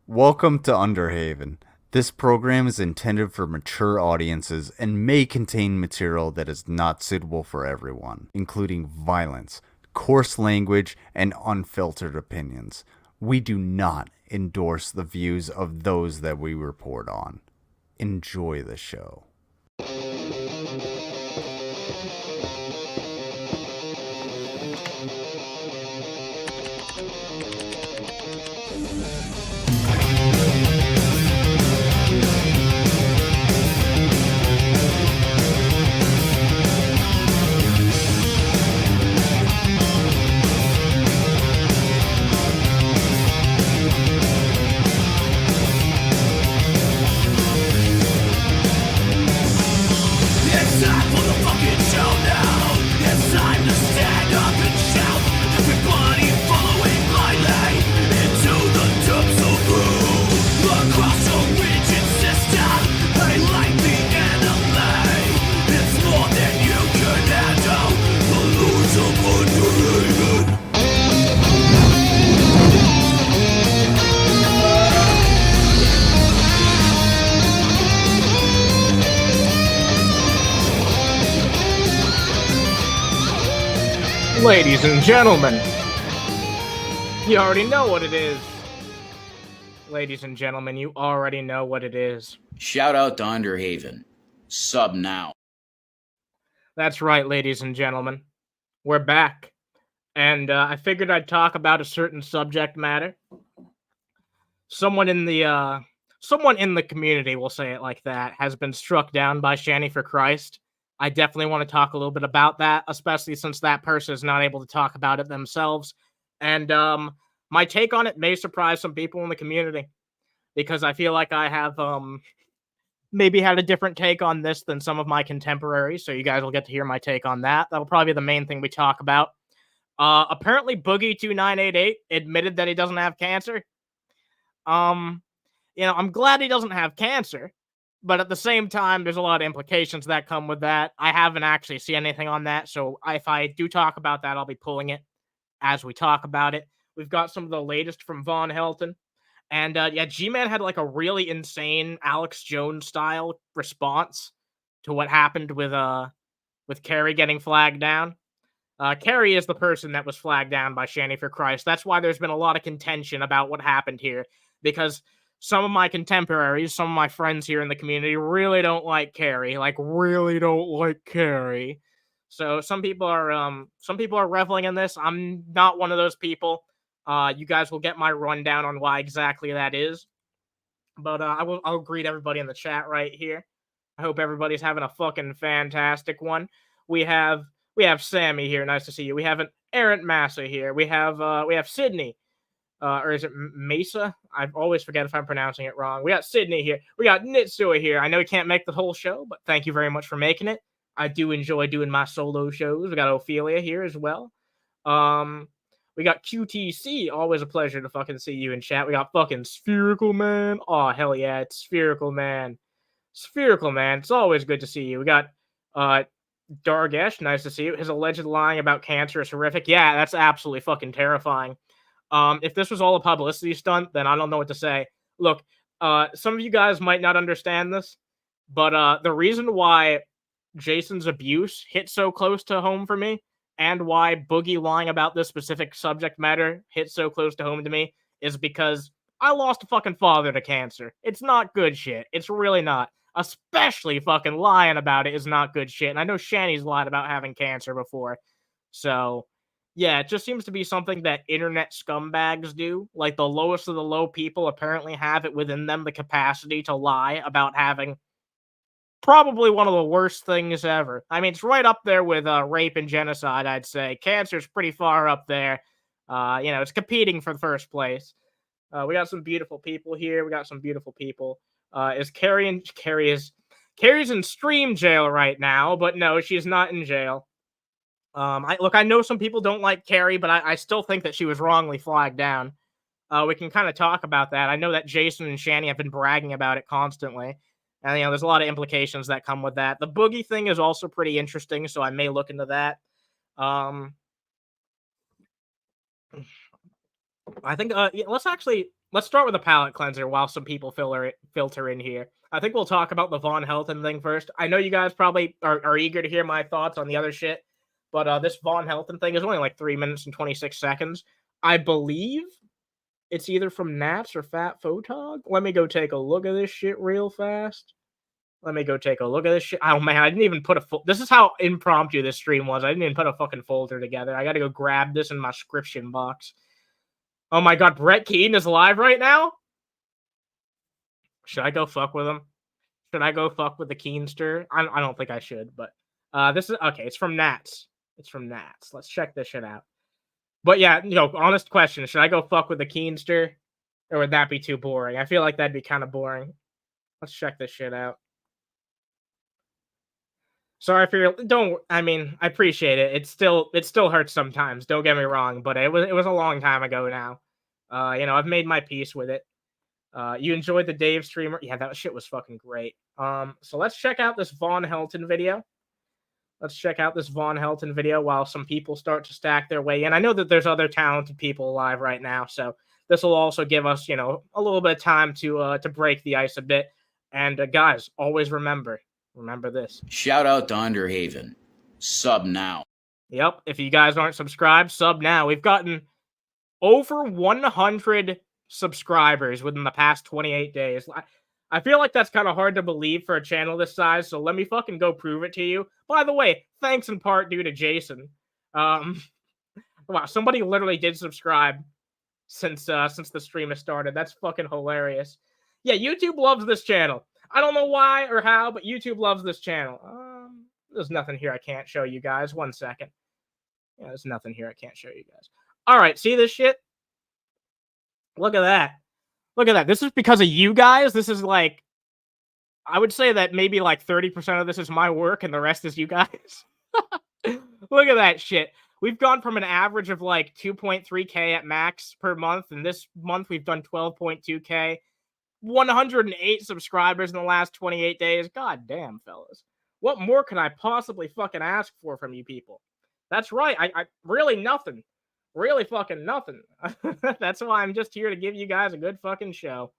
Welcome to Underhaven. This program is intended for mature audiences and may contain material that is not suitable for everyone, including violence, coarse language, and unfiltered opinions. We do not endorse the views of those that we report on. Enjoy the show. Ladies and gentlemen, you already know what it is. Ladies and gentlemen, you already know what it is. Shout out to Underhaven. Sub now. That's right, ladies and gentlemen. We're back. And I figured I'd talk about a certain subject matter. Someone in the community, we'll say it like that, has been struck down by ShannyForChrist. I definitely want to talk a little bit about that, especially since that person is not able to talk about it themselves. And my take on it may surprise some people in the community, because I feel like I have maybe had a different take on this than some of my contemporaries. So you guys will get to hear my take on that. That'll probably be the main thing we talk about. Apparently, Boogie2988 admitted that he doesn't have cancer. I'm glad he doesn't have cancer. But at the same time, there's a lot of implications that come with that. I haven't actually seen anything on that, so if I do talk about that, I'll be pulling it as we talk about it. We've got some of the latest from Von Helton. And G-Man had like a really insane Alex Jones style response to what happened with Carrie getting flagged down. Carrie is the person that was flagged down by ShannyForChrist. That's why there's been a lot of contention about what happened here, because some of my contemporaries, some of my friends here in the community really don't like Carrie. So some people are reveling in this. I'm not one of those people. You guys will get my rundown on why exactly that is. But I'll greet everybody in the chat right here. I hope everybody's having a fucking fantastic one. We have Sammy here. Nice to see you. We have an Errant Massa here. We have Sydney. Or is it Mesa? I always forget if I'm pronouncing it wrong. We got Sydney here. We got Nitsua here. I know we can't make the whole show, but thank you very much for making it. I do enjoy doing my solo shows. We got Ophelia here as well. We got QTC. Always a pleasure to fucking see you in chat. We got fucking Spherical Man. Oh, hell yeah, it's Spherical Man. Spherical Man. It's always good to see you. We got Dargesh. Nice to see you. His alleged lying about cancer is horrific. Yeah, that's absolutely fucking terrifying. If this was all a publicity stunt, then I don't know what to say. Look, some of you guys might not understand this, but the reason why Jason's abuse hit so close to home for me, and why Boogie lying about this specific subject matter hit so close to home to me, is because I lost a fucking father to cancer. It's not good shit. It's really not. Especially fucking lying about it is not good shit. And I know Shanny's lied about having cancer before. So yeah, it just seems to be something that internet scumbags do. Like, the lowest of the low people apparently have it within them the capacity to lie about having probably one of the worst things ever. I mean, it's right up there with rape and genocide, I'd say. Cancer's pretty far up there. It's competing for the first place. We got some beautiful people here. Carrie's in stream jail right now, but no, she's not in jail. I know some people don't like Carrie, but I still think that she was wrongly flagged down. We can kind of talk about that. I know that Jason and Shanny have been bragging about it constantly. And, there's a lot of implications that come with that. The Boogie thing is also pretty interesting, so I may look into that. I think let's actually let's start with a palate cleanser while some people filter in here. I think we'll talk about the Von Helton thing first. I know you guys probably are eager to hear my thoughts on the other shit, but this Von Helton thing is only like 3 minutes and 26 seconds. I believe it's either from Nats or Fat Photog. Let me go take a look at this shit real fast. Oh man, I didn't even put this is how impromptu this stream was. I didn't even put a fucking folder together. I gotta go grab this in my description box. Oh my god, Brett Keaton is live right now? Should I go fuck with him? Should I go fuck with the Keenster? I don't think I should, but this is okay. It's from Nats. Let's check this shit out. But yeah, honest question: should I go fuck with the Keenster, or would that be too boring? I feel like that'd be kind of boring. Let's check this shit out. Sorry for your I appreciate it. It still hurts sometimes. Don't get me wrong, but it was a long time ago now. I've made my peace with it. You enjoyed the Dave streamer? Yeah, that shit was fucking great. So let's check out this Von Helton video. While some people start to stack their way in. I know that there's other talented people alive right now, so this will also give us, a little bit of time to break the ice a bit. And guys, always remember this. Shout out to Underhaven. Sub now. Yep. If you guys aren't subscribed, sub now. We've gotten over 100 subscribers within the past 28 days. I feel like that's kind of hard to believe for a channel this size, so let me fucking go prove it to you. By the way, thanks in part due to Jason. Wow, somebody literally did subscribe since the stream has started. That's fucking hilarious. Yeah, YouTube loves this channel. I don't know why or how, but YouTube loves this channel. There's nothing here I can't show you guys. 1 second. Yeah, there's nothing here I can't show you guys. All right, see this shit? Look at that. This is because of you guys. This is like, I would say that maybe like 30% of this is my work and the rest is you guys. Look at that shit. We've gone from an average of like 2.3K at max per month, and this month we've done 12.2K. 108 subscribers in the last 28 days. God damn, fellas. What more can I possibly fucking ask for from you people? That's right. I really nothing. Really fucking nothing. That's why I'm just here to give you guys a good fucking show.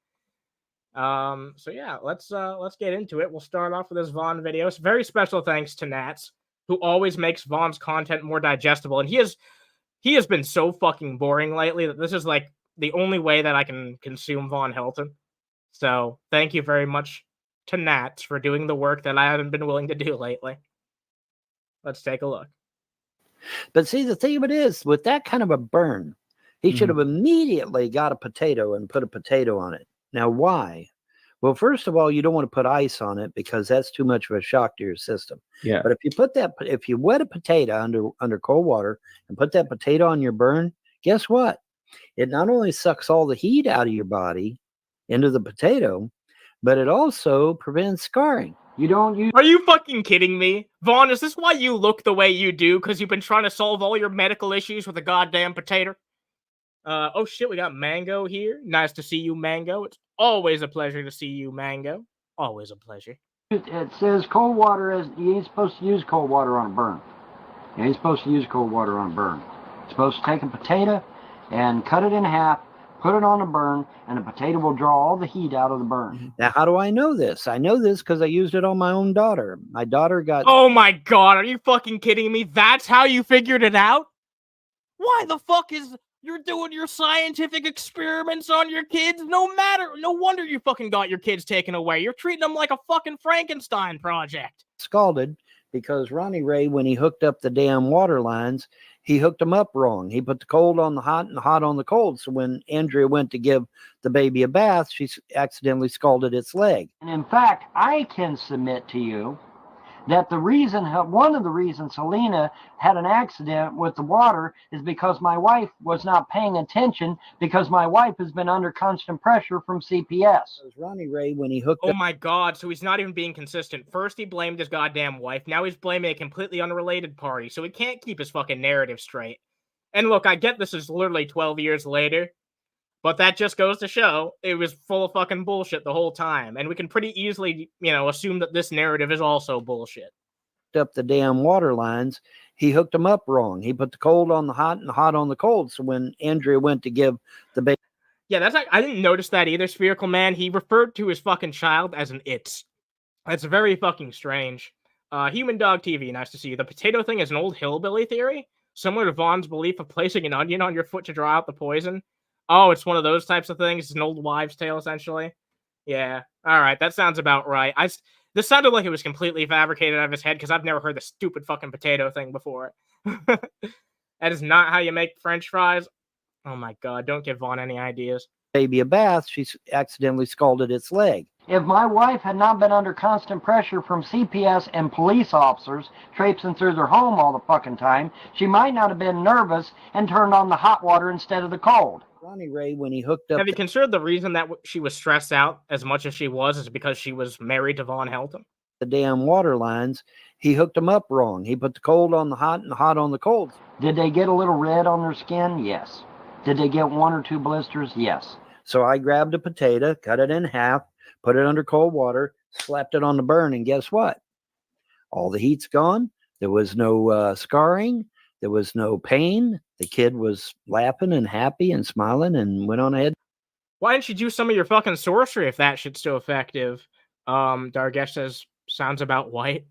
So yeah, let's get into it. We'll start off with this Vaughn video. It's very special thanks to Nats, who always makes Vaughn's content more digestible. And he has been so fucking boring lately that this is like the only way that I can consume Von Helton. So thank you very much to Nats for doing the work that I haven't been willing to do lately. Let's take a look. But see, the thing of it is, with that kind of a burn, he should have immediately got a potato and put a potato on it. Now, why? Well, first of all, you don't want to put ice on it because that's too much of a shock to your system. Yeah. But if you wet a potato under cold water and put that potato on your burn, guess what? It not only sucks all the heat out of your body into the potato, but it also prevents scarring. You don't use. Are you fucking kidding me? Vaughn, is this why you look the way you do? Because you've been trying to solve all your medical issues with a goddamn potato? Oh shit, we got Mango here. Nice to see you, Mango. It's always a pleasure to see you, Mango. Always a pleasure. It says cold water you ain't supposed to use cold water on a burn. You ain't supposed to use cold water on a burn. You're supposed to take a potato and cut it in half, put it on a burn, and the potato will draw all the heat out of the burn. Now, how do I know this? I know this because I used it on my own daughter. My daughter got... Oh my god, are you fucking kidding me? That's how you figured it out? Why the fuck is... You're doing your scientific experiments on your kids? No wonder you fucking got your kids taken away. You're treating them like a fucking Frankenstein project. Scalded because Ronnie Ray, when he hooked up the damn water lines, he hooked them up wrong. He put the cold on the hot and the hot on the cold. So when Andrea went to give the baby a bath, she accidentally scalded its leg. And in fact, I can submit to you that one of the reasons Helena had an accident with the water is because my wife was not paying attention, because my wife has been under constant pressure from CPS. It was Ronnie Ray when he hooked Oh up. my god, so he's not even being consistent. First he blamed his goddamn wife, now he's blaming a completely unrelated party, so he can't keep his fucking narrative straight. And look, I get this is literally 12 years later, but that just goes to show it was full of fucking bullshit the whole time. And we can pretty easily, assume that this narrative is also bullshit. Up the damn water lines, he hooked them up wrong. He put the cold on the hot and the hot on the cold. So when Andrea went to give the baby... Yeah, I didn't notice that either, Spherical Man. He referred to his fucking child as an it. That's very fucking strange. Human Dog TV, nice to see you. The potato thing is an old hillbilly theory, similar to Vaughn's belief of placing an onion on your foot to draw out the poison. Oh, it's one of those types of things. It's an old wives' tale, essentially. Yeah, all right, that sounds about right. This sounded like it was completely fabricated out of his head because I've never heard the stupid fucking potato thing before. That is not how you make French fries. Oh my god, don't give Vaughn any ideas. Baby a bath, she accidentally scalded its leg. If my wife had not been under constant pressure from CPS and police officers traipsing through their home all the fucking time, she might not have been nervous and turned on the hot water instead of the cold. Ronnie Ray, when he hooked up... Have you considered the reason that she was stressed out as much as she was is because she was married to Vaughn Helton? The damn water lines, he hooked them up wrong. He put the cold on the hot and the hot on the cold. Did they get a little red on their skin? Yes. Did they get 1 or 2 blisters? Yes. So I grabbed a potato, cut it in half, put it under cold water, slapped it on the burn, and guess what? All the heat's gone. There was no scarring. There was no pain. The kid was laughing and happy and smiling and went on ahead. Why didn't you do some of your fucking sorcery if that shit's still effective? Dargesh says, sounds about white.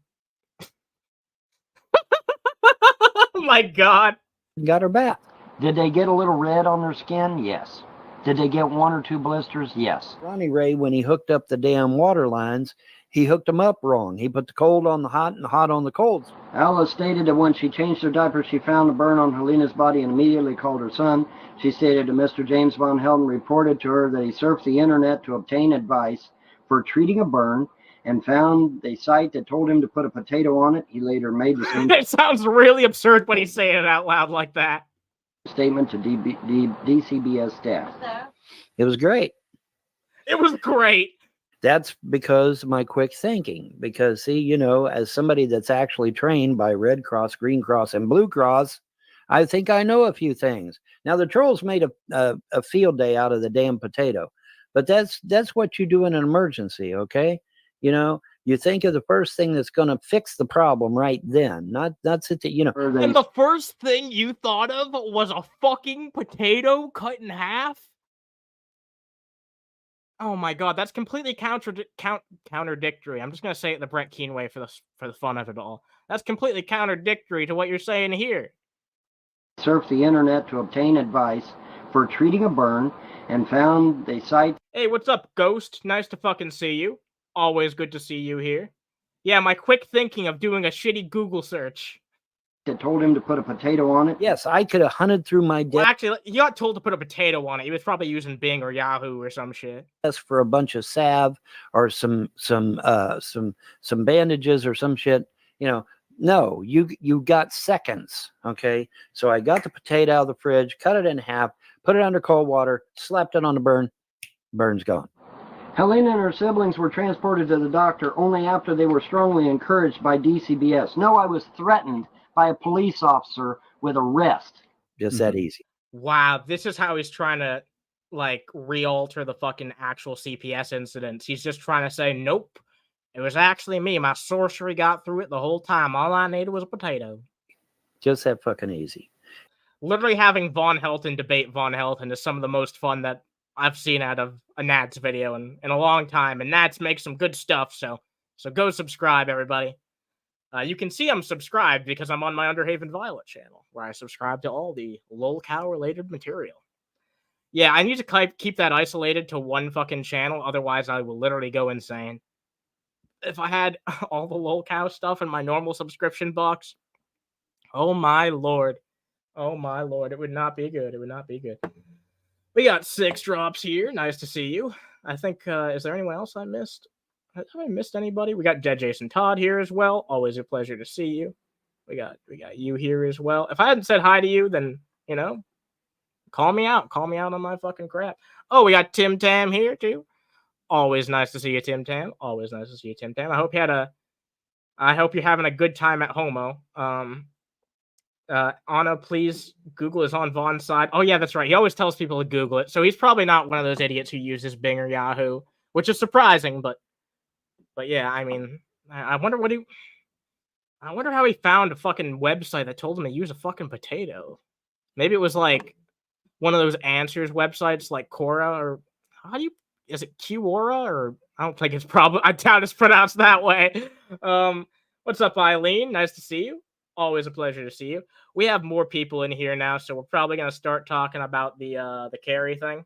Oh my god. Got her back. Did they get a little red on their skin? Yes. Did they get 1 or 2 blisters? Yes. Ronnie Ray, when he hooked up the damn water lines, he hooked them up wrong. He put the cold on the hot and the hot on the cold. Alice stated that when she changed her diaper, she found a burn on Helena's body and immediately called her son. She stated that Mr. James Von Helton reported to her that he surfed the internet to obtain advice for treating a burn and found a site that told him to put a potato on it. He later made the same It sounds really absurd when he's saying it out loud like that. statement to DCBS staff. It was great. It was great. That's because of my quick thinking. Because, see, you know, as somebody that's actually trained by Red Cross, Green Cross, and Blue Cross, I think I know a few things. Now, the trolls made a field day out of the damn potato. But that's what you do in an emergency, okay? You know, you think of the first thing that's going to fix the problem right then. Not sit there, you know. And the first thing you thought of was a fucking potato cut in half? Oh my god, that's completely contradictory. I'm just gonna say it the Brett Keane way for the fun of it all. That's completely contradictory to what you're saying here. Surfed the internet to obtain advice for treating a burn and found a site. Hey, what's up, Ghost? Nice to fucking see you. Always good to see you here. Yeah, my quick thinking of doing a shitty Google search. That told him to put a potato on it. Yes, I could have hunted through my Well, actually, he got told to put a potato on it. He was probably using Bing or Yahoo or some shit. desk for a bunch of salve or some bandages or some shit. You know, no, you got seconds. Okay, so I got the potato out of the fridge, cut it in half, put it under cold water, slapped it on the burn. Burn's gone. Helena and her siblings were transported to the doctor only after they were strongly encouraged by DCBS. No, I was threatened by a police officer with arrest. Just that easy. Wow, this is how he's trying to, like, re-alter the fucking actual CPS incidents. He's just trying to say, nope, it was actually me. My sorcery got through it the whole time. All I needed was a potato. Just that fucking easy. Literally having Von Helton debate Von Helton is some of the most fun that I've seen out of a Nats video in a long time. And Nats makes some good stuff, so go subscribe, everybody. You can see I'm subscribed because I'm on my Underhaven Violet channel, where I subscribe to all the lolcow-related material. Yeah, I need to keep that isolated to one fucking channel, otherwise I will literally go insane. If I had all the lolcow stuff in my normal subscription box, oh my lord. Oh my lord, it would not be good. It would not be good. We got 6 drops here. Nice to see you. I think, is there anyone else I missed? Have I missed anybody? We got Dead Jason Todd here as well. Always a pleasure to see you. We got you here as well. If I hadn't said hi to you, then, you know, call me out. Call me out on my fucking crap. Oh, we got Tim Tam here too. Always nice to see you, Tim Tam. Always nice to see you, Tim Tam. I hope you're having a good time at Homo. Anna, please, Google is on Vaughn's side. Oh yeah, that's right. He always tells people to Google it. So he's probably not one of those idiots who uses Bing or Yahoo, which is surprising, but yeah, I mean, I wonder how he found a fucking website that told him to use a fucking potato. Maybe it was like one of those answers websites like Quora, or is it Quora, or I don't think it's probably, I doubt it's pronounced that way. What's up, Eileen? Nice to see you. Always a pleasure to see you. We have more people in here now, so we're probably going to start talking about the Carrie thing.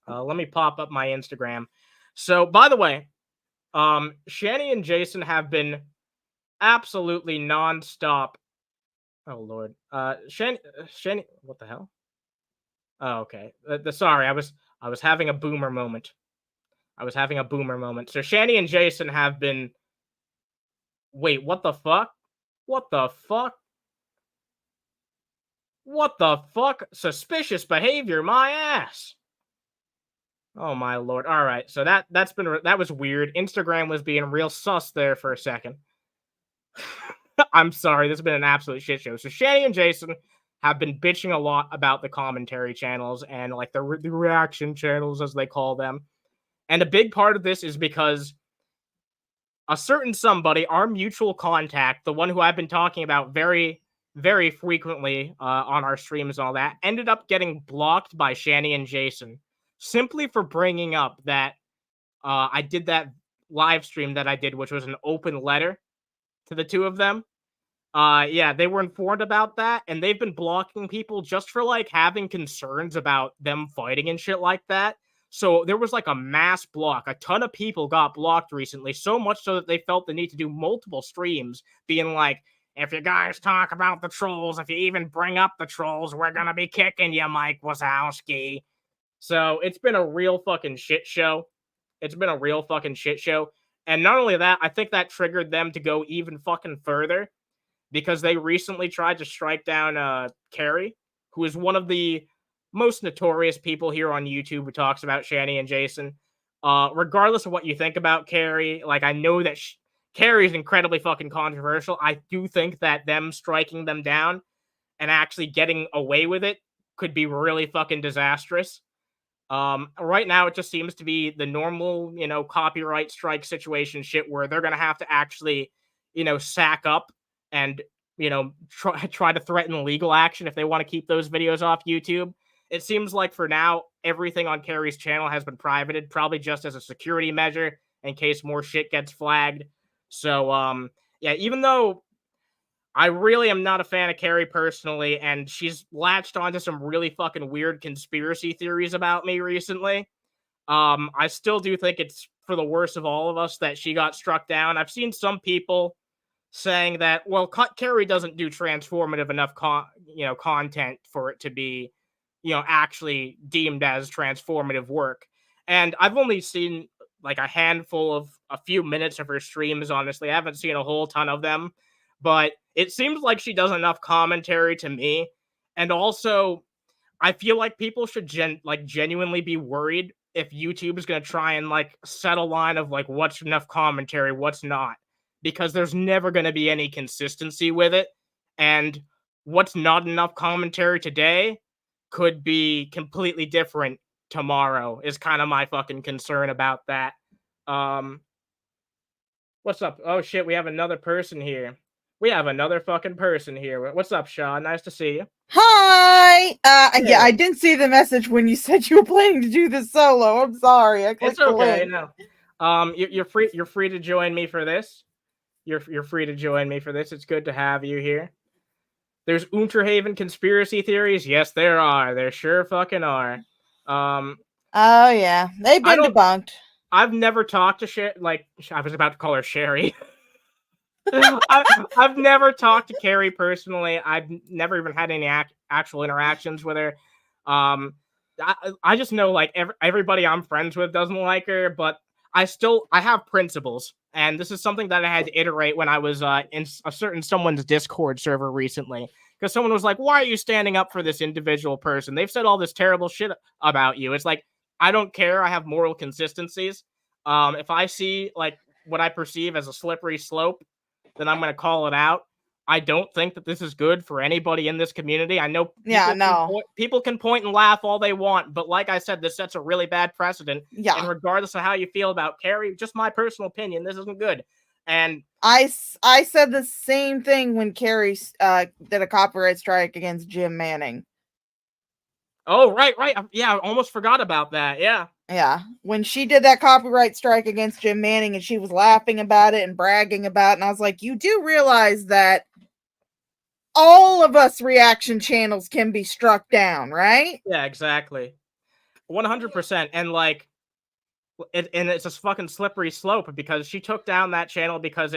Let me pop up my Instagram. So, by the way, Shanny and Jason have been absolutely nonstop. Oh Lord, Shanny, what the hell? Oh, okay. Sorry, I was having a boomer moment. So Shanny and Jason have been. Wait, what the fuck? What the fuck? What the fuck? Suspicious behavior, my ass. Oh my Lord. All right, so that was weird. Instagram was being real sus there for a second. I'm sorry, this has been an absolute shit show. So Shanny and Jason have been bitching a lot about the commentary channels and like the reaction channels, as they call them. And a big part of this is because a certain somebody, our mutual contact, the one who I've been talking about very, very frequently on our streams and all that, ended up getting blocked by Shanny and Jason simply for bringing up that I did that live stream that I did, which was an open letter to the two of them. Yeah, they were informed about that, and they've been blocking people just for like having concerns about them fighting and shit like that. So there was like a mass block. A ton of people got blocked recently, so much so that they felt the need to do multiple streams, being like, if you guys talk about the trolls, if you even bring up the trolls, we're gonna be kicking you, Mike Wazowski. So it's been a real fucking shit show. And not only that, I think that triggered them to go even fucking further, because they recently tried to strike down Carrie, who is one of the most notorious people here on YouTube who talks about Shanny and Jason. Regardless of what you think about Carrie, like I know that Carrie is incredibly fucking controversial. I do think that them striking them down and actually getting away with it could be really fucking disastrous. Right now, it just seems to be the normal, copyright strike situation shit where they're going to have to actually, sack up and, try to threaten legal action if they want to keep those videos off YouTube. It seems like for now, everything on Carrie's channel has been privated, probably just as a security measure in case more shit gets flagged. So, yeah, even though I really am not a fan of Carrie personally, and she's latched onto some really fucking weird conspiracy theories about me recently, I still do think it's for the worst of all of us that she got struck down. I've seen some people saying that, well, Carrie doesn't do transformative enough content for it to be, actually deemed as transformative work. And I've only seen like a handful of a few minutes of her streams, honestly. I haven't seen a whole ton of them, but it seems like she does enough commentary to me. And also, I feel like people should genuinely be worried if YouTube is going to try and like set a line of like what's enough commentary, what's not, because there's never going to be any consistency with it. And what's not enough commentary today could be completely different tomorrow is kind of my fucking concern about that. What's up? Oh shit, we have another person here. What's up, Sean? Nice to see you. Hi. Yeah, I didn't see the message when you said you were planning to do this solo. I'm sorry. It's okay. No. You're free to join me for this. You're free to join me for this. It's good to have you here. There's Underhaven conspiracy theories. Yes, there are. There sure fucking are. Oh yeah, they've been debunked. I've never talked to I was about to call her Sherry. I've never talked to Carrie personally. I've never even had any actual interactions with her. I just know like everybody I'm friends with doesn't like her, but I have principles, and this is something that I had to iterate when I was in a certain someone's Discord server recently, because someone was like, "Why are you standing up for this individual person? They've said all this terrible shit about you." It's like, I don't care. I have moral consistencies. If I see like what I perceive as a slippery slope, then I'm going to call it out. I don't think that this is good for anybody in this community. I know people can point and laugh all they want, but like I said, this sets a really bad precedent. Yeah. And regardless of how you feel about Carrie, just my personal opinion, this isn't good. And I said the same thing when Carrie did a copyright strike against Jim Manning. Oh, right. Yeah, I almost forgot about that. Yeah. Yeah, when she did that copyright strike against Jim Manning and she was laughing about it and bragging about it, and I was like, you do realize that all of us reaction channels can be struck down, right? Yeah, exactly. 100%. And like, and it's a fucking slippery slope because she took down that channel because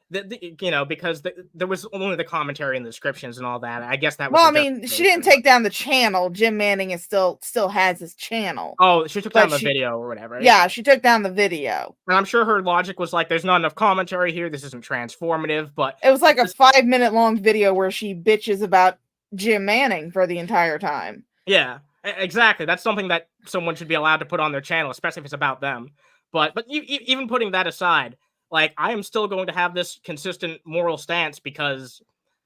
there was only the commentary and the descriptions and all that. I guess that was. Well, I mean, she didn't take down the channel. Jim Manning is still has his channel. Oh, she took down the video or whatever. Yeah, she took down the video. And I'm sure her logic was like, there's not enough commentary here. This isn't transformative, but it was like a 5-minute long video where she bitches about Jim Manning for the entire time. Yeah, exactly. That's something that someone should be allowed to put on their channel, especially if it's about them. But even putting that aside, like, I am still going to have this consistent moral stance because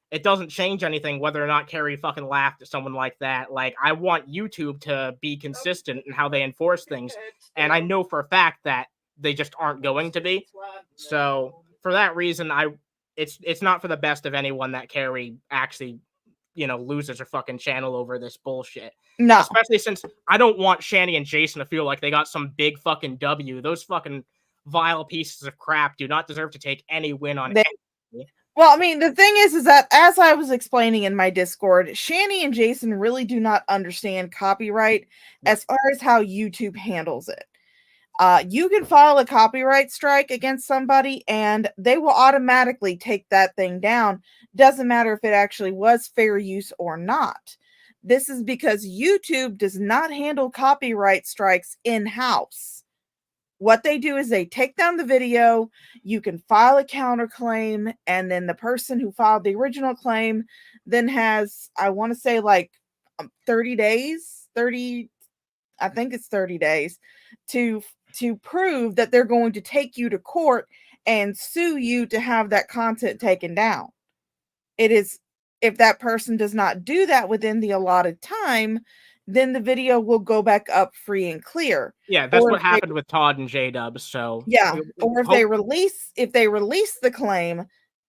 it doesn't change anything whether or not Carrie fucking laughed at someone like that. Like, I want YouTube to be consistent in how they enforce things. And I know for a fact that they just aren't going to be. So for that reason, it's not for the best of anyone that Carrie actually, loses her fucking channel over this bullshit. No. Especially since I don't want Shanny and Jason to feel like they got some big fucking W. Those fucking vile pieces of crap do not deserve to take any win on anything. Well, I mean, the thing is that as I was explaining in my Discord, Shanny and Jason really do not understand copyright as far as how YouTube handles it. You can file a copyright strike against somebody and they will automatically take that thing down. Doesn't matter if it actually was fair use or not. This is because YouTube does not handle copyright strikes in-house. What they do is they take down the video, you can file a counterclaim, and then the person who filed the original claim then has, I want to say, like 30 days, I think it's 30 days to prove that they're going to take you to court and sue you to have that content taken down. It is, if that person does not do that within the allotted time, then the video will go back up free and clear. Yeah, that's what happened with Todd and J-Dubs. So yeah, or if they release the claim,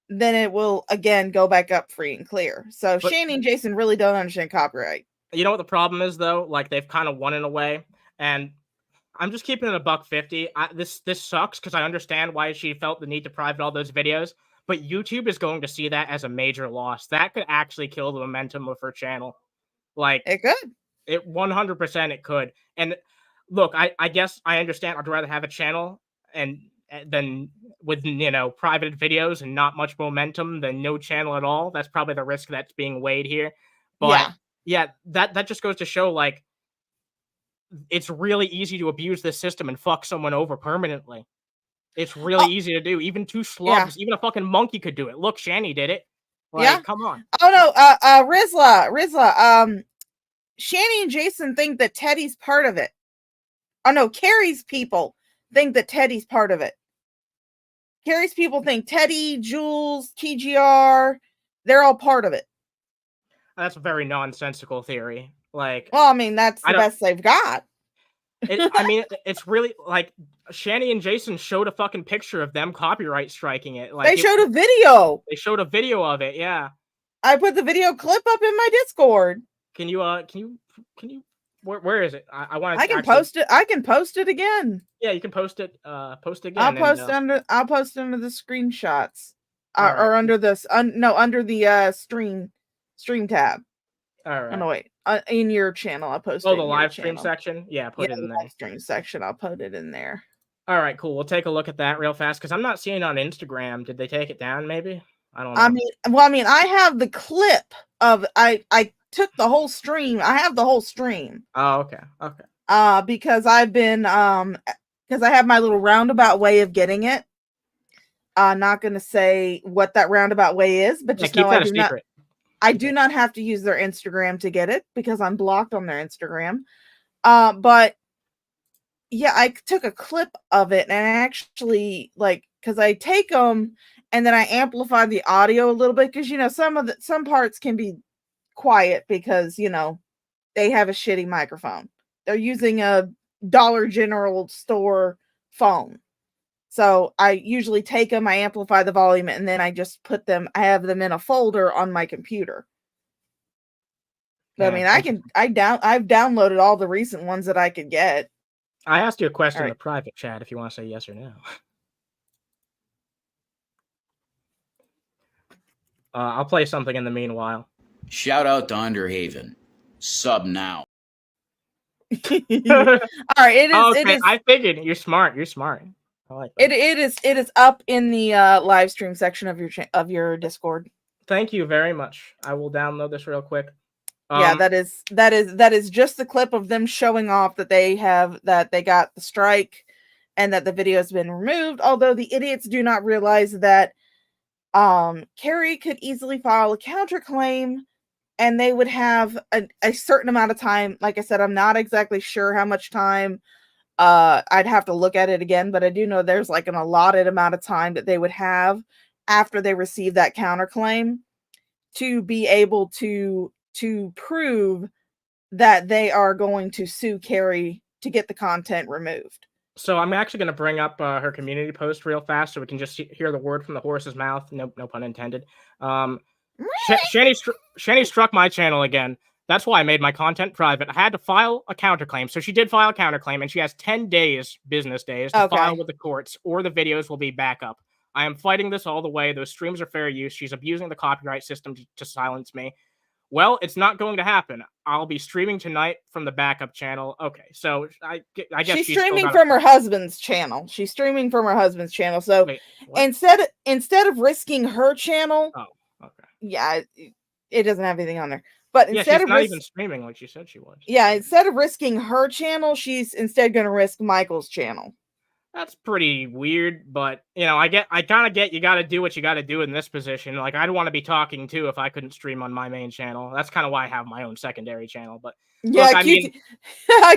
then it will again go back up free and clear. So Shanny and Jason really don't understand copyright. You know what the problem is though? Like, they've kind of won in a way, and I'm just keeping it $1.50. This sucks because I understand why she felt the need to private all those videos, but YouTube is going to see that as a major loss. That could actually kill the momentum of her channel. Like, it could. It 100% it could. And look, I guess I understand. I'd rather have a channel than with private videos and not much momentum than no channel at all. That's probably the risk that's being weighed here. But yeah, that just goes to show, like, it's really easy to abuse this system and fuck someone over permanently. It's really easy to do. Even two slugs, even a fucking monkey could do it. Look, Shanny did it. Like, come on. Oh no, Rizla. Shanny and Jason think that Teddy's part of it. Oh no, Carrie's people think that Teddy's part of it. Carrie's people think Teddy, Jules, TGR, they're all part of it. That's a very nonsensical theory. Like, well, I mean, that's the best they've got. I mean, it's really like Shanny and Jason showed a fucking picture of them copyright striking it. Like, they showed a video. They showed a video of it. Yeah, I put the video clip up in my Discord. Can you where is it? I want to. I can post it. I can post it again. Yeah, you can post it. Post again. I'll post under the screenshots, or under this. Under the stream tab. All right. Oh no, wait. In your channel, I'll post. Oh, the live stream section. Yeah, put it in there. Live stream section. I'll put it in there. All right, cool. We'll take a look at that real fast because I'm not seeing it on Instagram. Did they take it down? Maybe. I don't know. I mean, I have the clip of I took the whole stream. I have the whole stream. Oh, okay. Because I've been because I have my little roundabout way of getting it. Not gonna say what that roundabout way is, but just know I do not have to use their Instagram to get it because I'm blocked on their Instagram. But yeah, I took a clip of it and actually, like, because I take them and then I amplify the audio a little bit because some parts can be quiet because they have a shitty microphone. They're using a Dollar General store phone. So I usually take them, I amplify the volume, and then I just I have them in a folder on my computer. I mean, I've downloaded all the recent ones that I could get. I asked you a question in Alright. the private chat if you want to say yes or no. I'll play something in the meanwhile. Shout out to Underhaven. Sub now. All right, it is. Okay, It is. I figured you're smart. You're smart. I like that. It is up in the live stream section of your Discord. Thank you very much. I will download this real quick. Yeah, that is just the clip of them showing off that they got the strike and that the video has been removed. Although the idiots do not realize that Carrie could easily file a counterclaim and they would have a certain amount of time. Like I said, I'm not exactly sure how much time. I'd have to look at it again, but I do know there's like an allotted amount of time that they would have after they receive that counterclaim to be able to prove that they are going to sue Carrie to get the content removed. So I'm actually going to bring up her community post real fast so we can just hear the word from the horse's mouth. No pun intended. Shanny struck my channel again. That's why I made my content private. I had to file a counterclaim. So she did file a counterclaim, and she has 10 business days, to file with the courts, or the videos will be back up. I am fighting this all the way. Those streams are fair use. She's abusing the copyright system to silence me. Well, it's not going to happen. I'll be streaming tonight from the backup channel. Okay, so I guess she's streaming from her husband's channel. She's streaming from her husband's channel. So wait, instead of risking her channel, yeah, it doesn't have anything on there. But instead she's of not even streaming like she said she was. Yeah, instead of risking her channel, she's instead going to risk Michael's channel. That's pretty weird, but I kind of get you got to do what you got to do in this position. Like, I'd want to be talking too if I couldn't stream on my main channel. That's kind of why I have my own secondary channel. But yeah, look,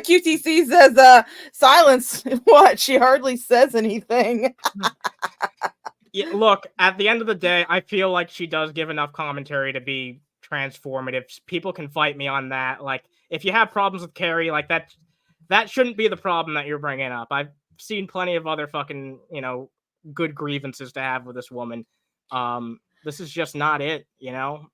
QTC says silence. What? She hardly says anything. Yeah, look, at the end of the day, I feel like she does give enough commentary to be transformative. People can fight me on that. Like, if you have problems with Carrie, like that shouldn't be the problem that you're bringing up. I've seen plenty of other fucking, good grievances to have with this woman. This is just not it, Rizla,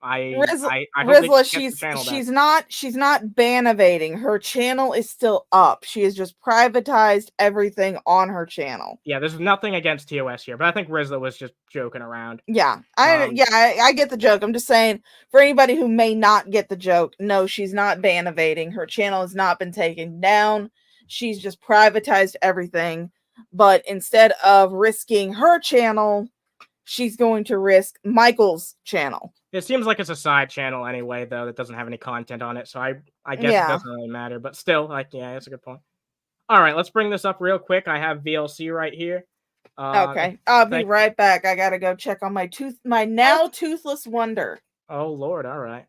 she's not ban evading. Her channel is still up. She has just privatized everything on her channel. Yeah, there's nothing against TOS here, but I think Rizla was just joking around. Yeah, I get the joke. I'm just saying, for anybody who may not get the joke, no, she's not ban evading. Her channel has not been taken down. She's just privatized everything. But instead of risking her channel, she's going to risk Michael's channel. It seems like it's a side channel anyway, though, that doesn't have any content on it. So I guess it doesn't really matter. But still, that's a good point. All right, let's bring this up real quick. I have VLC right here. Okay, I'll be right back. I gotta go check on my now toothless wonder. Oh Lord, all right.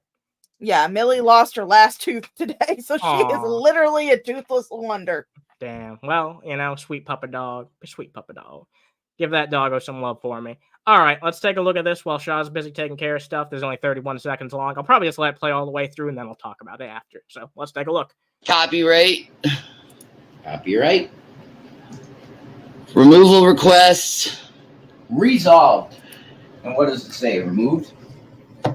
Yeah, Millie lost her last tooth today, so she is literally a toothless wonder. Damn. Well, sweet puppa dog. Sweet puppa dog. Give that doggo some love for me. All right, let's take a look at this while Shaw's busy taking care of stuff. There's only 31 seconds long. I'll probably just let it play all the way through, and then we'll talk about it after. So let's take a look. Copyright. Removal request. Resolved. And what does it say? Removed?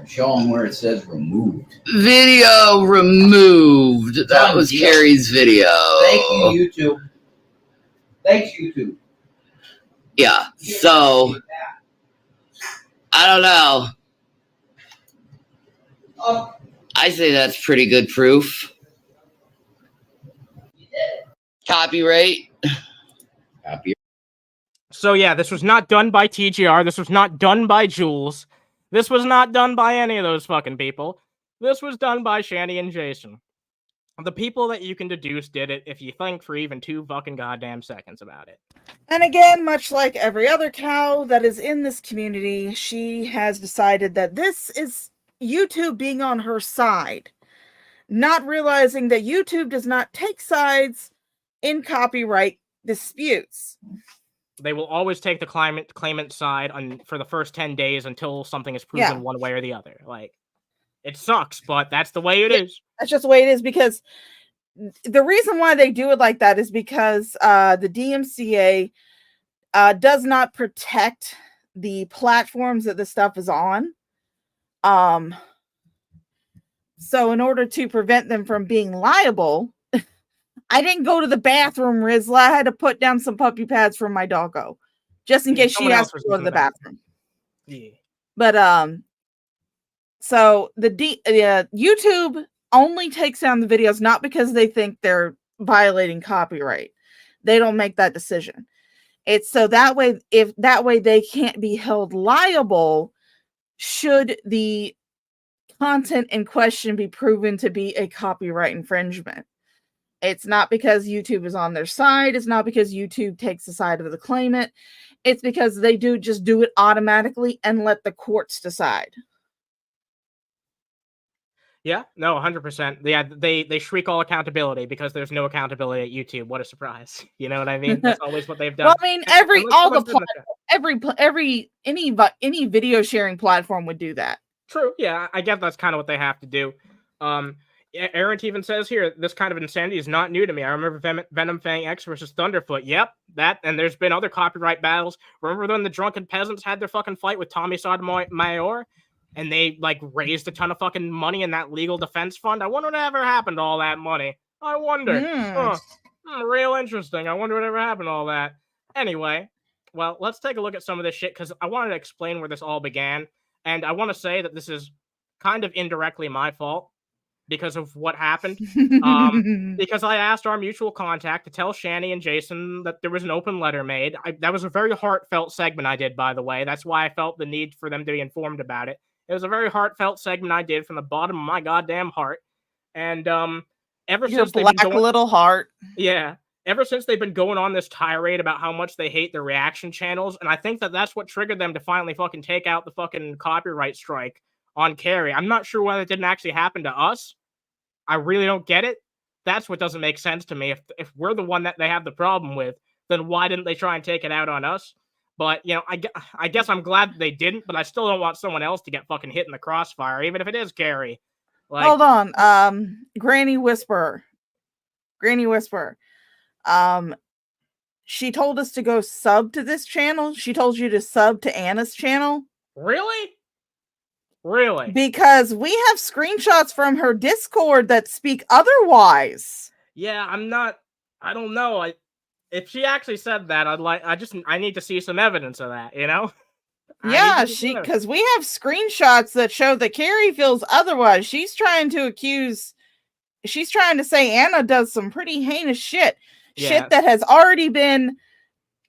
Show them where it says removed. Video removed. That was Carrie's video. Thank you, YouTube. Thanks, YouTube. Yeah, so I don't know. I say that's pretty good proof. Copyright. So yeah, this was not done by TGR. This was not done by Jules. This was not done by any of those fucking people. This was done by Shanny and Jason. The people that you can deduce did it if you think for even 2 fucking goddamn seconds about it. And again, much like every other cow that is in this community, she has decided that this is YouTube being on her side, not realizing that YouTube does not take sides in copyright disputes. They will always take the claimant side for the first 10 days until something is proven one way or the other. Like, it sucks, but that's the way it is. That's just the way it is, because the reason why they do it like that is because the DMCA does not protect the platforms that this stuff is on. So in order to prevent them from being liable, I didn't go to the bathroom, Rizla. I had to put down some puppy pads for my doggo, just in case she Someone has else to was go to using the the bathroom. bathroom. Yeah. But so the YouTube only takes down the videos not because they think they're violating copyright. They don't make that decision. It's so that way, if that way they can't be held liable should the content in question be proven to be a copyright infringement. It's not because YouTube is on their side. It's not because YouTube takes the side of the claimant. It's because they just do it automatically and let the courts decide. Yeah, no, 100%. Yeah, they shriek all accountability because there's no accountability at YouTube. What a surprise! You know what I mean? That's always what they've done. Well, I mean, any video sharing platform would do that. True. Yeah, I guess that's kind of what they have to do. Aaron even says here, this kind of insanity is not new to me. I remember Venom Fang X versus Thunderfoot. Yep, that, and there's been other copyright battles. Remember when the drunken peasants had their fucking fight with Tommy Sotomayor? And they like raised a ton of fucking money in that legal defense fund. I wonder what ever happened to all that money. I wonder. Real interesting. I wonder whatever happened to all that. Anyway, well, let's take a look at some of this shit because I wanted to explain where this all began. And I want to say that this is kind of indirectly my fault because of what happened. Because I asked our mutual contact to tell Shanny and Jason that there was an open letter made. That was a very heartfelt segment I did, by the way. That's why I felt the need for them to be informed about it. It was a very heartfelt segment I did from the bottom of my goddamn heart. And ever since they've been going, little heart. Yeah. Ever since they've been going on this tirade about how much they hate the reaction channels, and I think that that's what triggered them to finally fucking take out the fucking copyright strike on Carrie. I'm not sure why that didn't actually happen to us. I really don't get it. That's what doesn't make sense to me. If we're the one that they have the problem with, then why didn't they try and take it out on us? But, you know, I guess I'm glad that they didn't, but I still don't want someone else to get fucking hit in the crossfire, even if it is Carrie. Like, hold on. Granny Whisperer. She told us to go sub to this channel. She told you to sub to Anna's channel. Really? Really? Because we have screenshots from her Discord that speak otherwise. Yeah, I don't know. If she actually said that, I need to see some evidence of that, you know? Yeah, because we have screenshots that show that Carrie feels otherwise. She's trying to say Anna does some pretty heinous shit. Yeah. Shit that has already been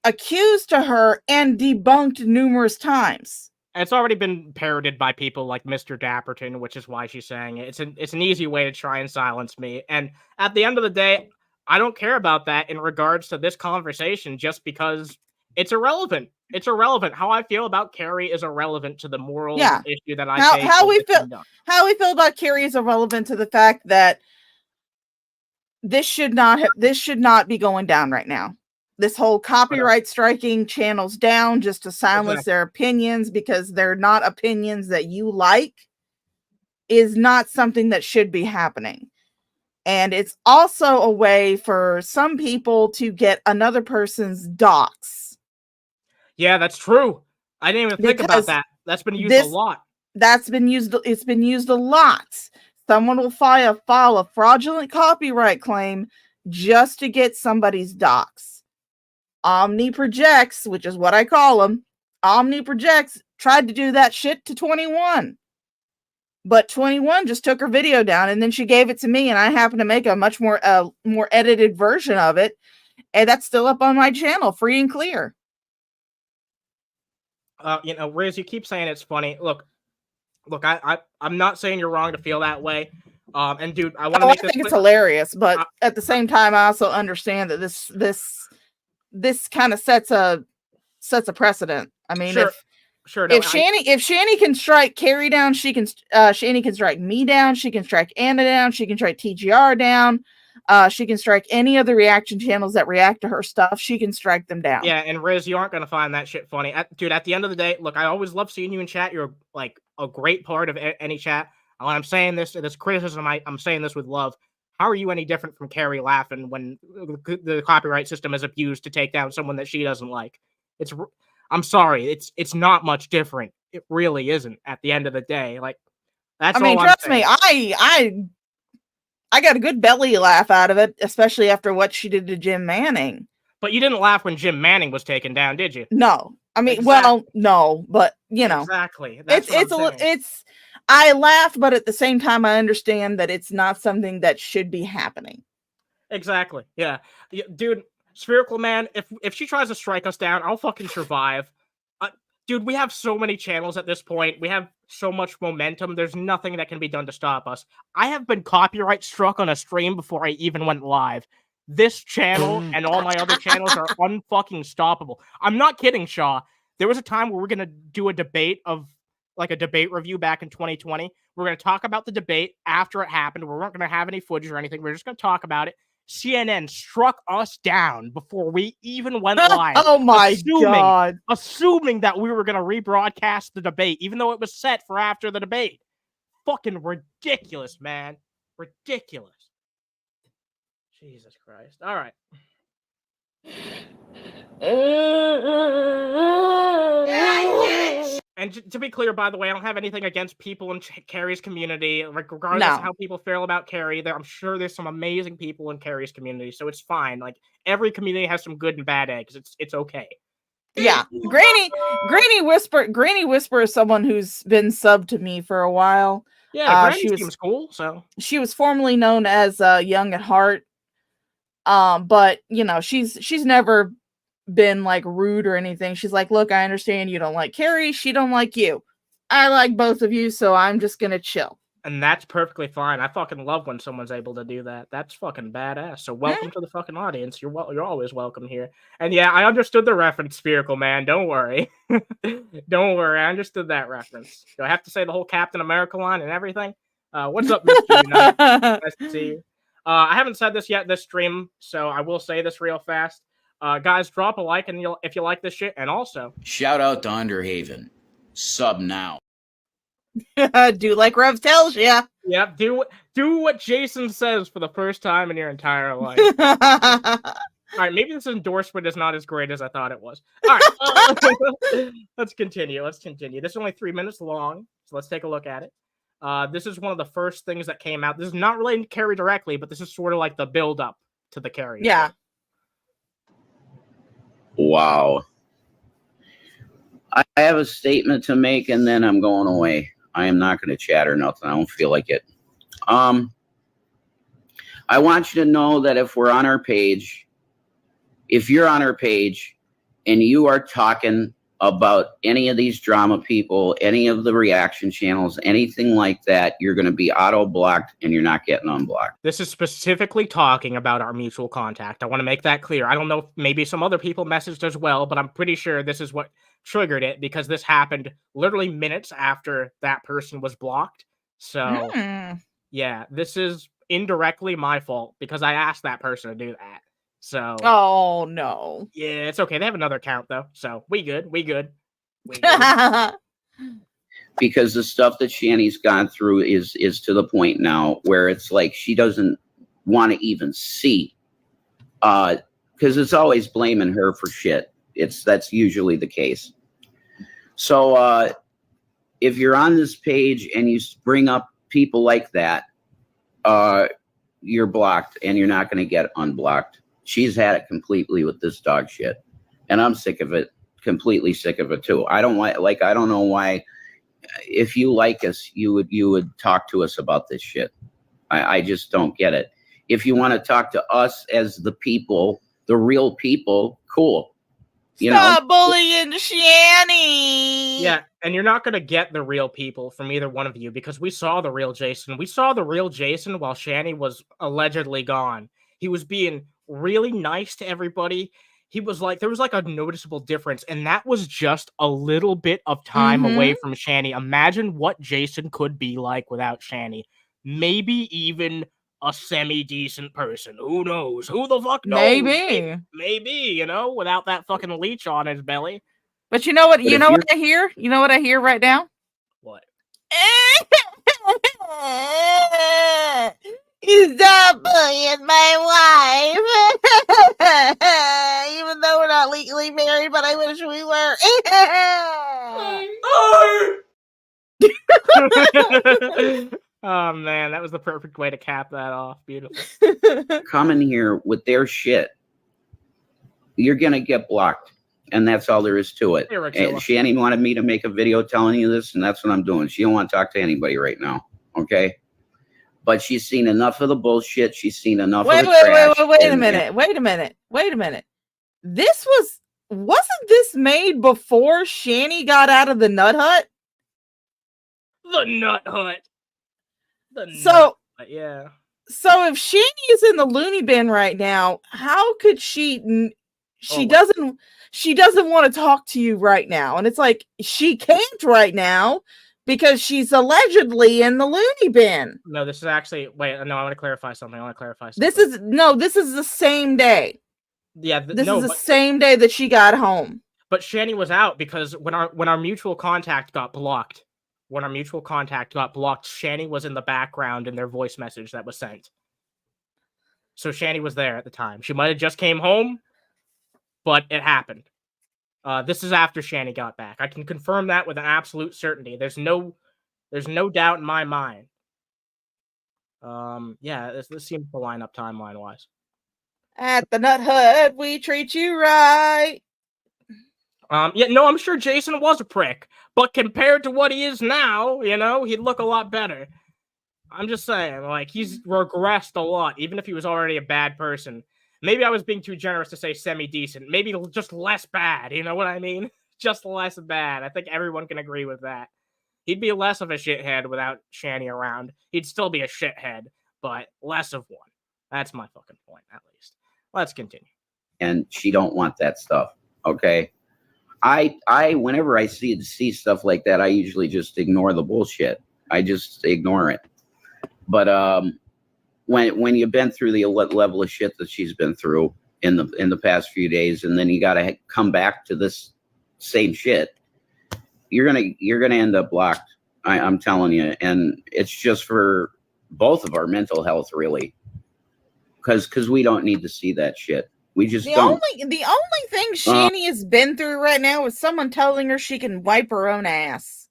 accused to her and debunked numerous times. It's already been parroted by people like Mr. Dapperton, which is why she's saying it. It's an easy way to try and silence me. And at the end of the day, I don't care about that in regards to this conversation just because it's irrelevant. It's irrelevant. How I feel about Carrie is irrelevant to the moral issue that I take. How we feel about Carrie is irrelevant to the fact that this should not be going down right now. This whole copyright striking channels down just to silence their opinions because they're not opinions that you like is not something that should be happening. And it's also a way for some people to get another person's docs. Yeah, that's true. I didn't even think about that. That's been used a lot. It's been used a lot. Someone will file a fraudulent copyright claim just to get somebody's docs. Omniprojects, which is what I call them, Omniprojects tried to do that shit to 21. But 21 just took her video down and then she gave it to me and I happened to make a much more edited version of it. And that's still up on my channel, free and clear. You know, Riz, you keep saying it's funny. Look, I'm not saying you're wrong to feel that way. And dude, I want to make this. I think it's hilarious, but at the same time, I also understand that this kind of sets a precedent. I mean, if Shanny can strike Carrie down, Shanny can strike me down. She can strike Anna down. She can strike TGR down. She can strike any of the reaction channels that react to her stuff. She can strike them down. Yeah, and Riz, you aren't going to find that shit funny. Dude, at the end of the day, look, I always love seeing you in chat. You're like a great part of any chat. When I'm saying this criticism, I'm saying this with love. How are you any different from Carrie laughing when the copyright system is abused to take down someone that she doesn't like? I'm sorry, it's not much different. It really isn't at the end of the day. Like, That's I mean, all I'm trust me, saying. I got a good belly laugh out of it, especially after what she did to Jim Manning. But you didn't laugh when Jim Manning was taken down, did you? No, I mean, Exactly. well, no, but you know, Exactly. That's what I'm saying. it's. I laugh, but at the same time, I understand that it's not something that should be happening. Exactly. Yeah. Dude, Spherical Man, if she tries to strike us down, I'll fucking survive. Dude, we have so many channels at this point. We have so much momentum. There's nothing that can be done to stop us. I have been copyright struck on a stream before I even went live. This channel and all my other channels are unfucking stoppable. I'm not kidding, Shaw. There was a time where we're going to do a debate like a debate review back in 2020. We're going to talk about the debate after it happened. We weren't going to have any footage or anything. We're just going to talk about it. CNN struck us down before we even went live. Oh my God. Assuming that we were going to rebroadcast the debate, even though it was set for after the debate. Fucking ridiculous, man. Ridiculous. Jesus Christ. All right. And to be clear, by the way, I don't have anything against people in Carrie's community, regardless of how people feel about Carrie. I'm sure there's some amazing people in Carrie's community, so it's fine. Like, every community has some good and bad eggs. It's okay. Yeah, Granny Whisper is someone who's been subbed to me for a while. Yeah, Granny seems cool. So she was formerly known as Young at Heart, but you know she's never been like rude or anything. She's like, look, I understand you don't like Carrie. She don't like you. I like both of you, so I'm just gonna chill. And that's perfectly fine. I fucking love when someone's able to do that. That's fucking badass. So welcome to the fucking audience. You're always welcome here. And yeah, I understood the reference, Spherical Man. Don't worry. Don't worry. I understood that reference. Do I have to say the whole Captain America line and everything? What's up, Mr. Unite? Nice to see you. I haven't said this yet this stream, so I will say this real fast. Guys, drop a like if you like this shit. And also, shout out to Underhaven. Sub now. Do like Rev tells you. Yeah, do what Jason says for the first time in your entire life. All right, maybe this endorsement is not as great as I thought it was. All right, let's continue. This is only 3 minutes long, so let's take a look at it. This is one of the first things that came out. This is not related to Carrie directly, but this is sort of like the build-up to the Carrie. Yeah. Wow. I have a statement to make, and then I'm going away. I am not going to chat or nothing. I don't feel like it. I want you to know that if we're on our page, if you're on our page and you are talking about any of these drama people, any of the reaction channels, anything like that, you're going to be auto-blocked and you're not getting unblocked. This is specifically talking about our mutual contact. I want to make that clear. I don't know if maybe some other people messaged as well, but I'm pretty sure this is what triggered it because this happened literally minutes after that person was blocked. So yeah, this is indirectly my fault because I asked that person to do that. So oh no. Yeah, it's okay. They have another account though. So we good. Because the stuff that Shanny's gone through is to the point now where it's like she doesn't want to even see. Because it's always blaming her for shit. That's usually the case. So if you're on this page and you bring up people like that, you're blocked and you're not going to get unblocked. She's had it completely with this dog shit, and I'm sick of it. Completely sick of it too. I don't I don't know why. If you like us, you would talk to us about this shit. I just don't get it. If you want to talk to us as the people, the real people, cool. Stop bullying Shanny. Yeah, and you're not going to get the real people from either one of you because we saw the real Jason. We saw the real Jason while Shanny was allegedly gone. He was being really nice to everybody. He was like, there was like a noticeable difference, and that was just a little bit of time away from Shanny. Imagine what Jason could be like without Shanny. Maybe even a semi-decent person. Who knows? Who the fuck knows? Maybe, without that fucking leech on his belly. But you know what? You know what I hear? You know what I hear right now? What? Stop bullying my wife. Even though we're not legally married, but I wish we were. Oh man, that was the perfect way to cap that off. Beautiful. come in here with their shit, you're gonna get blocked, and that's all there is to it. And Shanny wanted me to make a video telling you this, and that's what I'm doing. She don't want to talk to anybody right now, okay? But she's seen enough of the bullshit. She's seen enough of the trash. Wait a minute. Wasn't this made before Shanny got out of the Nut Hut? The Nut Hut. Yeah. So if Shanny is in the loony bin right now, how could she doesn't want to talk to you right now? And it's like she can't right now because she's allegedly in the loony bin. No, this is actually I want to clarify something. This is the same day. Yeah, this is the same day that she got home. But Shanny was out because when our mutual contact got blocked. Shanny was in the background in their voice message that was sent. So Shanny was there at the time. She might have just came home, but it happened. This is after Shanny got back. I can confirm that with an absolute certainty. There's no doubt in my mind. Yeah, this seems to line up timeline wise. At the Nut Hut, we treat you right. Yeah, no, I'm sure Jason was a prick, but compared to what he is now, he'd look a lot better. I'm just saying, like, he's regressed a lot, even if he was already a bad person. Maybe I was being too generous to say semi-decent. Maybe just less bad, you know what I mean? Just less bad. I think everyone can agree with that. He'd be less of a shithead without Shanny around. He'd still be a shithead, but less of one. That's my fucking point, at least. Let's continue. And she don't want that stuff, okay? I whenever I see stuff like that, I usually just ignore the bullshit. I just ignore it. But when you've been through the level of shit that she's been through in the past few days, and then you got to come back to this same shit, you're gonna end up blocked. I'm telling you, and it's just for both of our mental health, really, because we don't need to see that shit. We just don't. The only thing Shanny has been through right now is someone telling her she can wipe her own ass.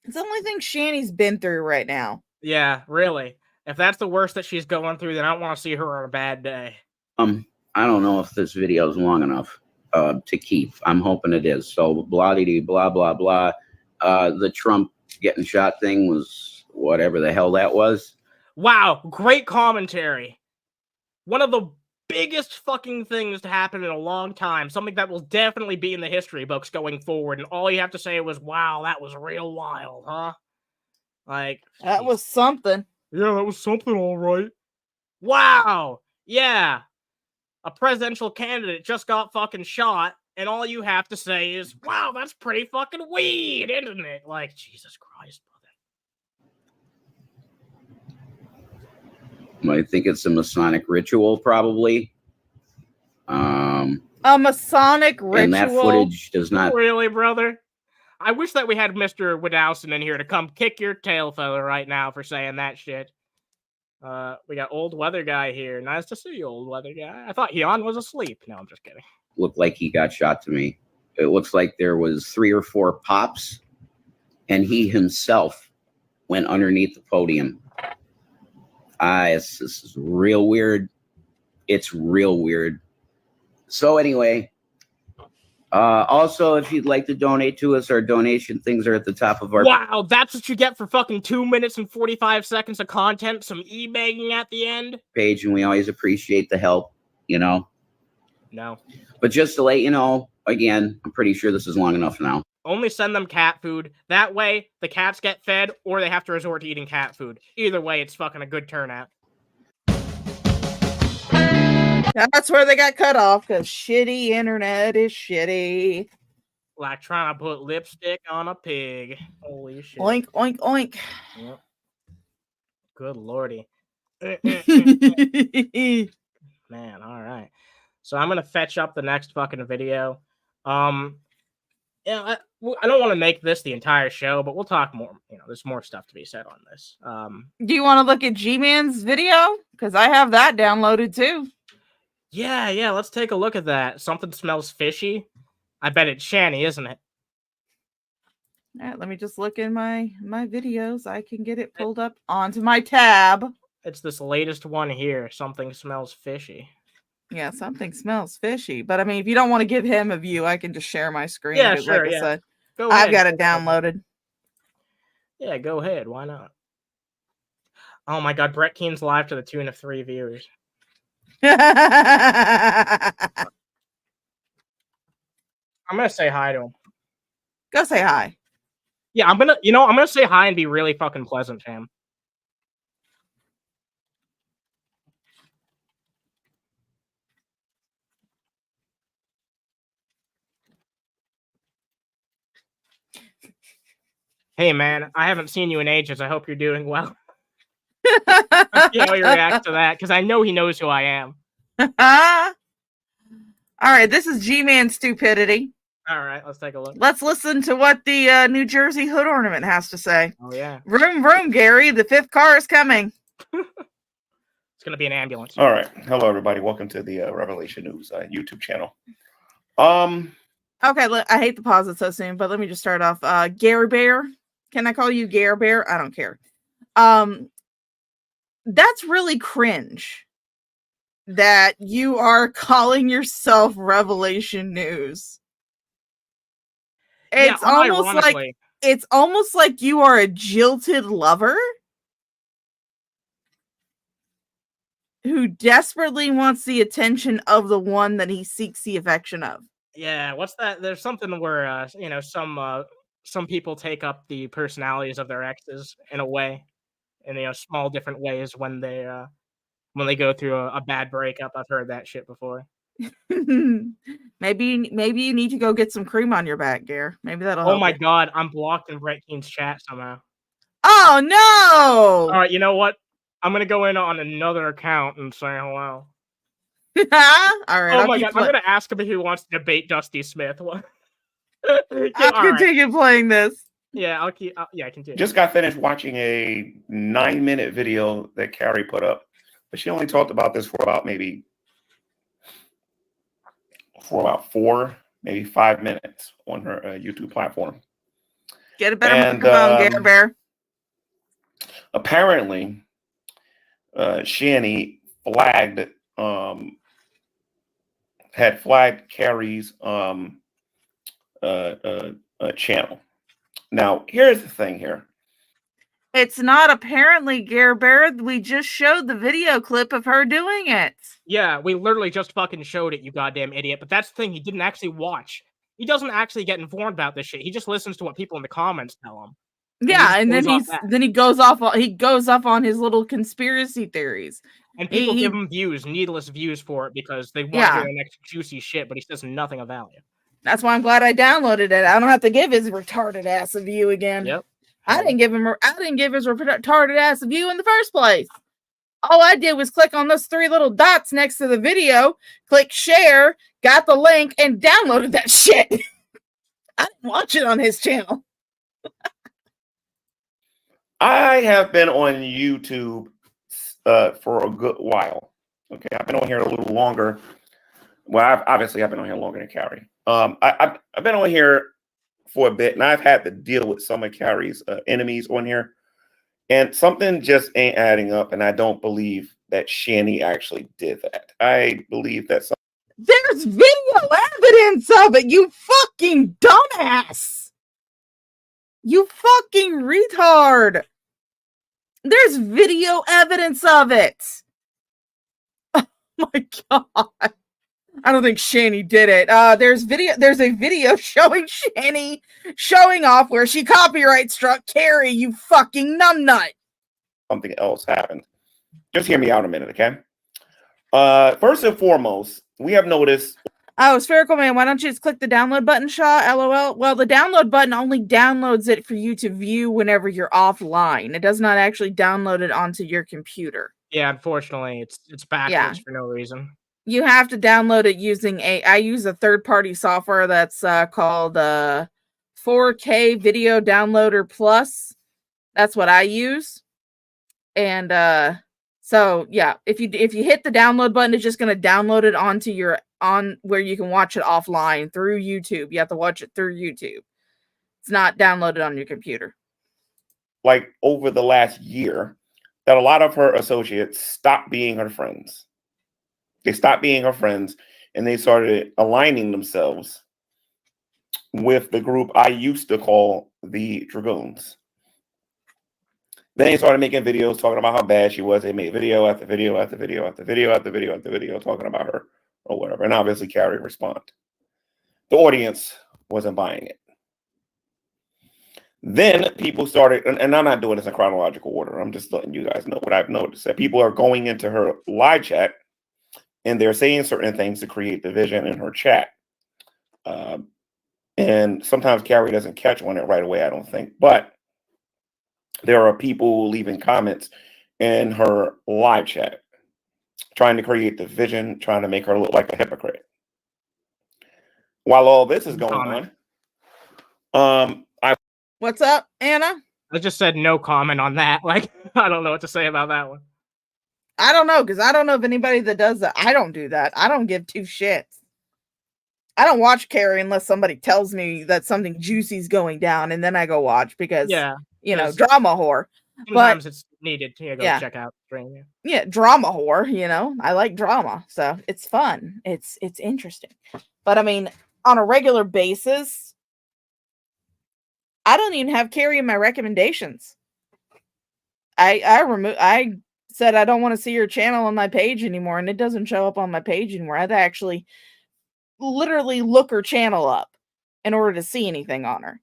It's the only thing Shanny's been through right now. Yeah, really. If that's the worst that she's going through, then I don't want to see her on a bad day. I don't know if this video is long enough to keep. I'm hoping it is. So blah blah blah blah. The Trump getting shot thing was whatever the hell that was. Wow, great commentary. One of the biggest fucking things to happen in a long time. Something that will definitely be in the history books going forward. And all you have to say was, wow, that was real wild, huh? Like, that was something. Yeah, that was something, all right. Wow. Yeah. A presidential candidate just got fucking shot. And all you have to say is, wow, that's pretty fucking weird, isn't it? Like, Jesus Christ, I think it's a Masonic ritual, probably. A Masonic ritual? And that footage does not... Really, brother? I wish that we had Mr. Widowson in here to come kick your tail feather right now for saying that shit. We got Old Weather Guy here. Nice to see you, Old Weather Guy. I thought Jan was asleep. No, I'm just kidding. Looked like he got shot to me. It looks like there was 3 or 4 pops, and he himself went underneath the podium. This is real weird. It's real weird. So anyway, also, if you'd like to donate to us, our donation things are at the top of our... Wow, that's what you get for fucking 2 minutes and 45 seconds of content. Some e-begging at the end. Page, and we always appreciate the help, No. But just to let you know, again, I'm pretty sure this is long enough now. Only send them cat food. That way, the cats get fed, or they have to resort to eating cat food. Either way, it's fucking a good turnout. That's where they got cut off, because shitty internet is shitty. Like trying to put lipstick on a pig. Holy shit. Oink, oink, oink. Yep. Good lordy. Man, all right. So I'm going to fetch up the next fucking video. Yeah, I don't want to make this the entire show, but we'll talk more. There's more stuff to be said on this. Do you want to look at G-Man's video? Because I have that downloaded too. Yeah, let's take a look at that. Something smells fishy. I bet it's Shanny, isn't it? All right, let me just look in my videos. I can get it pulled up onto my tab. It's this latest one here. Something smells fishy. Yeah, something smells fishy. But I mean, if you don't want to give him a view, I can just share my screen. Yeah, 'cause sure. Like I Yeah. said, Go I've ahead. got it downloaded. Yeah, go ahead. Why not? Oh my God, Brett Keen's live to the tune of 3 viewers. I'm gonna say hi to him. Go say hi. Yeah, I'm gonna say hi and be really fucking pleasant to him. Hey man, I haven't seen you in ages. I hope you're doing well. Let's see how he reacts to that, because I know he knows who I am. All right, this is G-Man Stupidity. All right, let's take a look. Let's listen to what the New Jersey hood ornament has to say. Oh yeah. Vroom, vroom, Gary. The 5th car is coming. It's gonna be an ambulance. All right. Hello, everybody. Welcome to the Revelation News YouTube channel. Okay, I hate to pause it so soon, but let me just start off. Gary Bear. Can I call you Gary Bear? I don't care. That's really cringe that you are calling yourself Revelation News. It's almost like you are a jilted lover who desperately wants the attention of the one that he seeks the affection of. Yeah, what's that? There's something where some people take up the personalities of their exes in a way, in small different ways when they go through a bad breakup. I've heard that shit before. Maybe you need to go get some cream on your back, Gare. Maybe that'll help. Oh my God, I'm blocked in Brett Keen's chat somehow. Oh no! All right, you know what? I'm gonna go in on another account and say hello. All right. Oh my God, I'm gonna ask him if he wants to debate Dusty Smith. I'll continue playing this. Yeah, I'll continue. Just got finished watching a 9-minute video that Carrie put up, but she only talked about this for about 4, maybe 5 minutes on her YouTube platform. Get a better microphone, Gare Bear. Apparently, Shanny had flagged Carrie's channel. Now, here's the thing here. It's not apparently, Gare Bear. We just showed the video clip of her doing it. Yeah, we literally just fucking showed it, you goddamn idiot. But that's the thing, he didn't actually watch. He doesn't actually get informed about this shit. He just listens to what people in the comments tell him. Yeah, and then he goes off on his little conspiracy theories. And people give him needless views for it because they want to hear the next juicy shit, but he says nothing of value. That's why I'm glad I downloaded it. I don't have to give his retarded ass a view again. Yep. I didn't give his retarded ass a view in the first place. All I did was click on those 3 little dots next to the video, click share, got the link, and downloaded that shit. I didn't watch it on his channel. I have been on YouTube for a good while. Okay, I've been on here a little longer. Well, I've been on here longer than Carrie. I've been on here for a bit, and I've had to deal with some of Carrie's enemies on here, and something just ain't adding up. And I don't believe that Shanny actually did that. I believe that there's video evidence of it. You fucking dumbass. You fucking retard. There's video evidence of it. Oh my God. I don't think Shanny did it. There's a video showing Shanny showing off where she copyright struck Carrie, you fucking numbnut. Something else happened. Just hear me out a minute, okay? First and foremost, we have noticed. Oh, Spherical Man, why don't you just click the download button, Shaw? LOL. Well, the download button only downloads it for you to view whenever you're offline. It does not actually download it onto your computer. Yeah, unfortunately, it's backwards for no reason. You have to download it using I use a third-party software that's called 4K Video Downloader Plus. That's what I use. And so yeah, if you hit the download button, it's just going to download it onto where you can watch it offline through YouTube. You have to watch it through YouTube. It's not downloaded on your computer. Like over the last year, that a lot of her associates stopped being her friends. They stopped being her friends and they started aligning themselves with the group I used to call the Dragoons. Then they started making videos talking about how bad she was. They made video after video after video after video after video after video talking about her or whatever. And obviously Carrie responded. The audience wasn't buying it. Then people started, and I'm not doing this in chronological order. I'm just letting you guys know what I've noticed. That people are going into her live chat and they're saying certain things to create division in her chat. And sometimes Carrie doesn't catch on it right away, I don't think. But there are people leaving comments in her live chat, trying to create division, trying to make her look like a hypocrite. While all this is going on, What's up, Anna? I just said no comment on that. Like, I don't know what to say about that one. I don't know, because I don't know of anybody that does that. I don't do that. I don't give two shits. I don't watch Carrie unless somebody tells me that something juicy's going down, and then I go watch because, you know, drama whore. Sometimes it's needed to go check out the stream. Yeah, drama whore, you know. I like drama, so it's fun. It's interesting. But I mean, on a regular basis, I don't even have Carrie in my recommendations. I said I don't want to see your channel on my page anymore, and it doesn't show up on my page anymore. I had to actually literally look her channel up in order to see anything on her.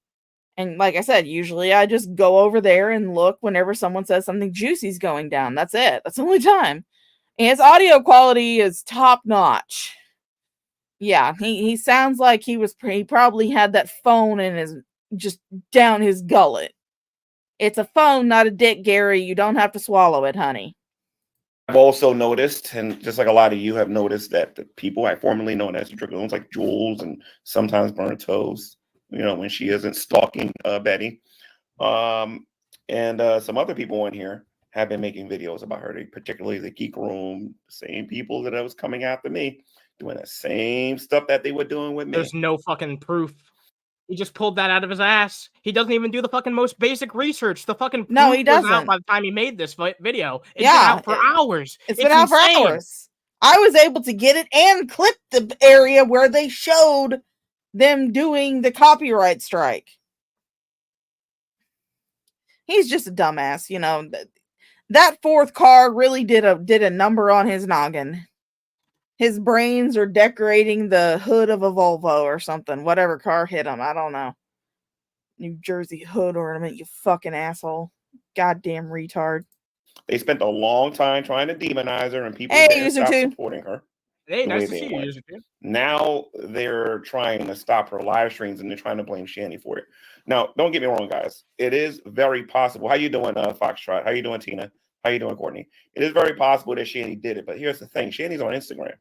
And like I said, usually I just go over there and look whenever someone says something juicy's going down. That's it. That's the only time. And his audio quality is top notch. Yeah, he sounds like he probably had that phone in his, just down his gullet. It's a phone, not a dick, Gary. You don't have to swallow it, honey. I've also noticed, and just like a lot of you have noticed, that the people I formerly known as the Dragoons, like Jules and sometimes Burnt Toes, you know, when she isn't stalking Betty, and some other people on here have been making videos about her, particularly the Geek Room, same people that was coming after me, doing the same stuff that they were doing with me. There's no fucking proof. He just pulled that out of his ass. He doesn't even do the fucking most basic research. The fucking no, he doesn't. Was out by the time he made this video. It's been out for hours. It's been out for hours. I was able to get it and clip the area where they showed them doing the copyright strike. He's just a dumbass, you know. That fourth car really did a number on his noggin. His brains are decorating the hood of a Volvo or something. Whatever car hit him, I don't know. New Jersey hood ornament, you fucking asshole. Goddamn retard. They spent a long time trying to demonize her, and people didn't stop supporting her. Hey, nice to see you, User too. Now they're trying to stop her live streams, and they're trying to blame Shanny for it. Now, don't get me wrong, guys. It is very possible. How you doing, Foxtrot? How you doing, Tina? How you doing, Courtney? It is very possible that Shanny did it, but here's the thing. Shanny's on Instagram.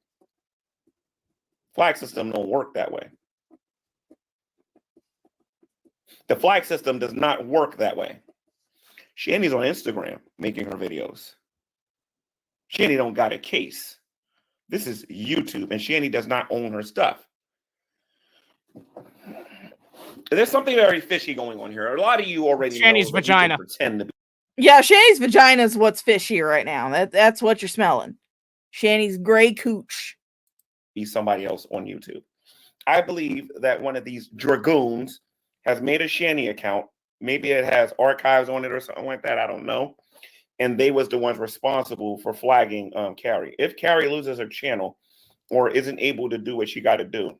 Flag system don't work that way. The flag system does not work that way. Shanny's on Instagram making her videos. Shanny don't got a case. This is YouTube, and Shanny does not own her stuff. There's something very fishy going on here. A lot of you already Shanny's know vagina. Pretend to be. Yeah, Shanny's vagina is what's fishy right now. That's what you're smelling. Shanny's gray cooch. Be somebody else on YouTube. I believe that one of these dragoons has made a Shanny account. Maybe it has archives on it or something like that. I don't know. And they was the ones responsible for flagging Carrie. If Carrie loses her channel or isn't able to do what she got to do,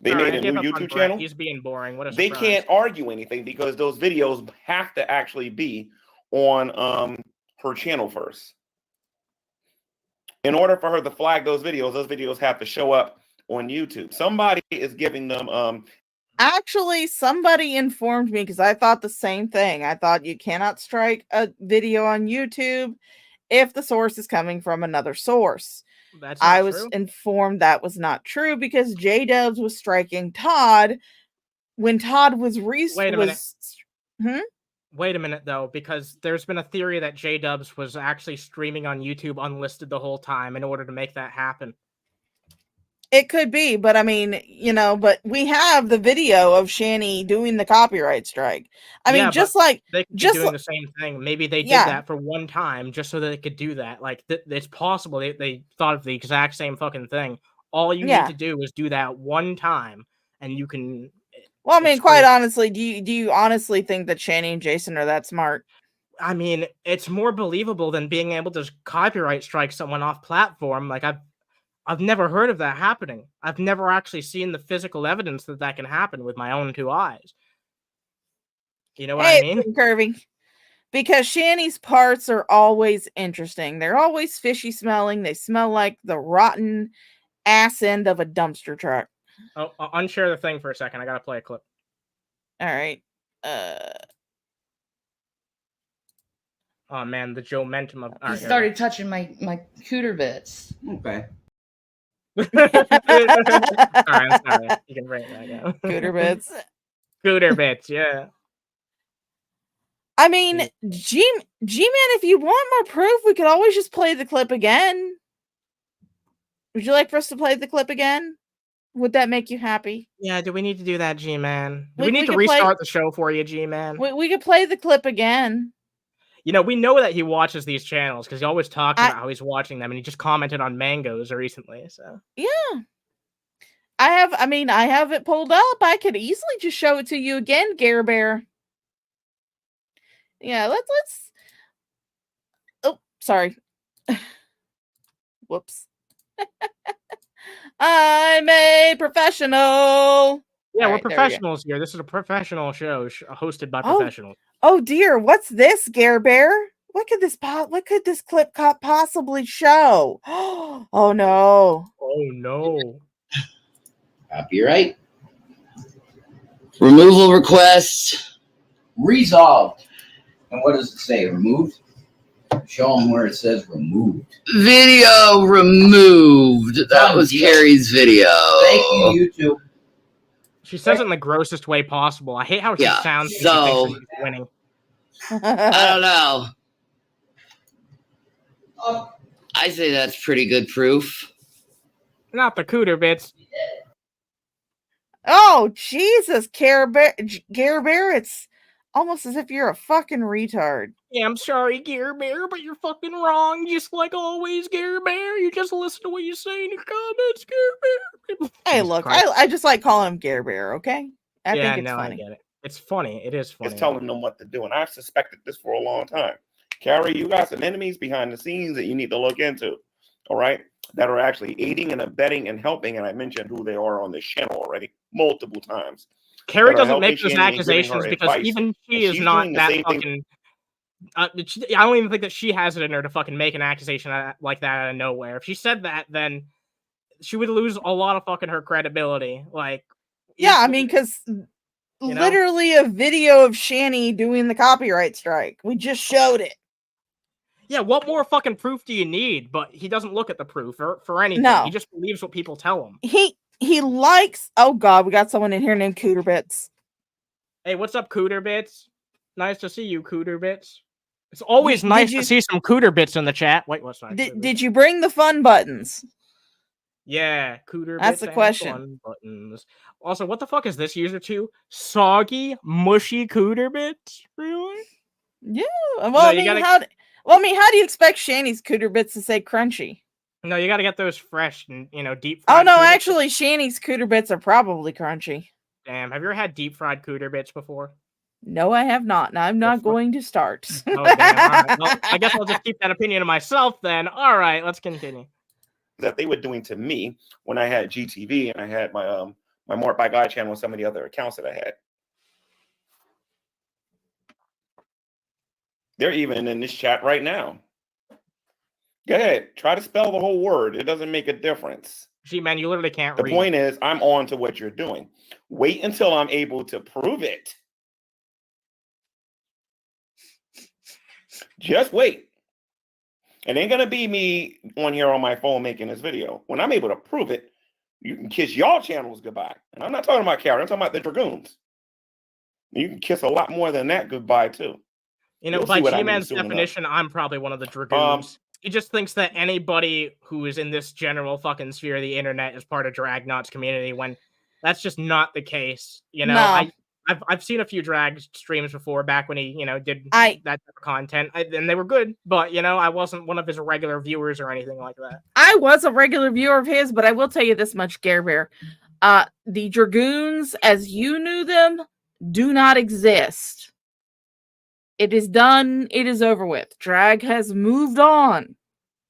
they made a new YouTube channel. He's being boring. What a they surprise. Can't argue anything because those videos have to actually be on her channel first. In order for her to flag those videos have to show up on YouTube. Somebody is giving them Actually, somebody informed me because I thought the same thing. I thought you cannot strike a video on YouTube if the source is coming from another source. I was informed that was not true because J-Dubs was striking Todd when Todd was Wait a minute. Wait a minute, though, because there's been a theory that J-Dubs was actually streaming on YouTube unlisted the whole time in order to make that happen. It could be, but I mean, but we have the video of Shanny doing the copyright strike. I mean, They could be doing the same thing. Maybe they did that for one time just so that they could do that. Like, it's possible they thought of the exact same fucking thing. All you need to do is do that one time, and you can. Well, I mean, quite honestly, do you honestly think that Shanny and Jason are that smart? I mean, it's more believable than being able to copyright strike someone off platform. Like, I've never heard of that happening. I've never actually seen the physical evidence that can happen with my own 2 eyes. You know what I mean? Curvy. Because Shanny's parts are always interesting. They're always fishy smelling. They smell like the rotten ass end of a dumpster truck. Oh, unshare the thing for a second. I gotta play a clip. All right. Oh man, the Joe-mentum of. He started touching my cooter bits. Okay. All right, I'm sorry. You can bring it back out. Cooter bits. Cooter bits, yeah. I mean, G-Man, if you want more proof, we could always just play the clip again. Would you like for us to play the clip again? Would that make you happy? Yeah, do we need to do that, G-Man? Do we need to restart the show for you, G-Man? We could play the clip again. We know that he watches these channels because he always talks about how he's watching them, and he just commented on mangoes recently. So yeah, I have it pulled up. I could easily just show it to you again, Gare Bear. Yeah, let's. Oh, sorry. Whoops. I'm a professional. Yeah, we're professionals here. This is a professional show hosted by professionals. Oh dear, what's this, Gare Bear? What could this clip possibly show? Oh no. Oh no. Copyright. Removal request. Resolved. And what does it say? Removed? Show them where it says removed. Video removed. That was Carrie's video. Thank you, YouTube. She says it in the grossest way possible. I hate how she sounds. So, she's winning. I don't know. I say that's pretty good proof. Not the cooter bits. Oh, Jesus, Gare Bear, it's almost as if you're a fucking retard. Yeah, I'm sorry, Gare Bear, but you're fucking wrong. Just like always, Gare Bear. You just listen to what you say in your comments, Gare Bear. Hey, look, I just like calling him Gare Bear, okay? I think it's funny. I get it. It's funny. It is funny. It's telling them what to do, and I've suspected this for a long time. Carrie, you got some enemies behind the scenes that you need to look into, all right? That are actually aiding and abetting and helping, and I mentioned who they are on this channel already multiple times. Carrie doesn't make those accusations because even she is not that fucking... I don't even think that she has it in her to fucking make an accusation like that out of nowhere. If she said that, then she would lose a lot of fucking her credibility. Like, yeah, I mean, because literally a video of Shanny doing the copyright strike. We just showed it. Yeah, what more fucking proof do you need? But he doesn't look at the proof for anything. No. He just believes what people tell him. He likes. Oh God, we got someone in here named Cooter Bits. Hey, what's up, Cooter Bits? Nice to see you, Cooter Bits. It's always nice to see some Cooter Bits in the chat. Wait, what's that? Did you bring the fun buttons? Yeah, Cooter Bits. That's the question. Fun buttons. Also, what the fuck is this user to? Soggy, mushy Cooter Bits? Really? Yeah. Well, how do you expect Shanny's Cooter Bits to say crunchy? No, you got to get those fresh and deep. Oh no, actually, Shanny's Cooter Bits are probably crunchy. Damn, have you ever had deep fried Cooter Bits before? No, I have not, and I'm not going to start. Oh, damn. All right. Well, I guess I'll just keep that opinion to myself then. All right, let's continue. That they were doing to me when I had GTV and I had my my Mark by Guy channel and some of the other accounts that I had. They're even in this chat right now. Go ahead, try to spell the whole word. It doesn't make a difference. Gee, man, you literally can't read. The point is, I'm on to what you're doing. Wait until I'm able to prove it. Just wait. It ain't gonna be me on here on my phone making this video. When I'm able to prove it, you can kiss y'all channels goodbye. And I'm not talking about Carrie, I'm talking about the Dragoons. You can kiss a lot more than that goodbye too. You know, by G-Man's definition, I'm probably one of the Dragoons. He just thinks that anybody who is in this general fucking sphere of the internet is part of Dragnot's community, when that's just not the case. You know, No. I've seen a few drag streams before, back when he, you know, did I- that type of content, and they were good. But you know, I wasn't one of his regular viewers or anything like that. I was a regular viewer of his, but I will tell you this much, Care Bear. The Dragoons, as you knew them, do not exist. It is done. It is over with. Drag has moved on.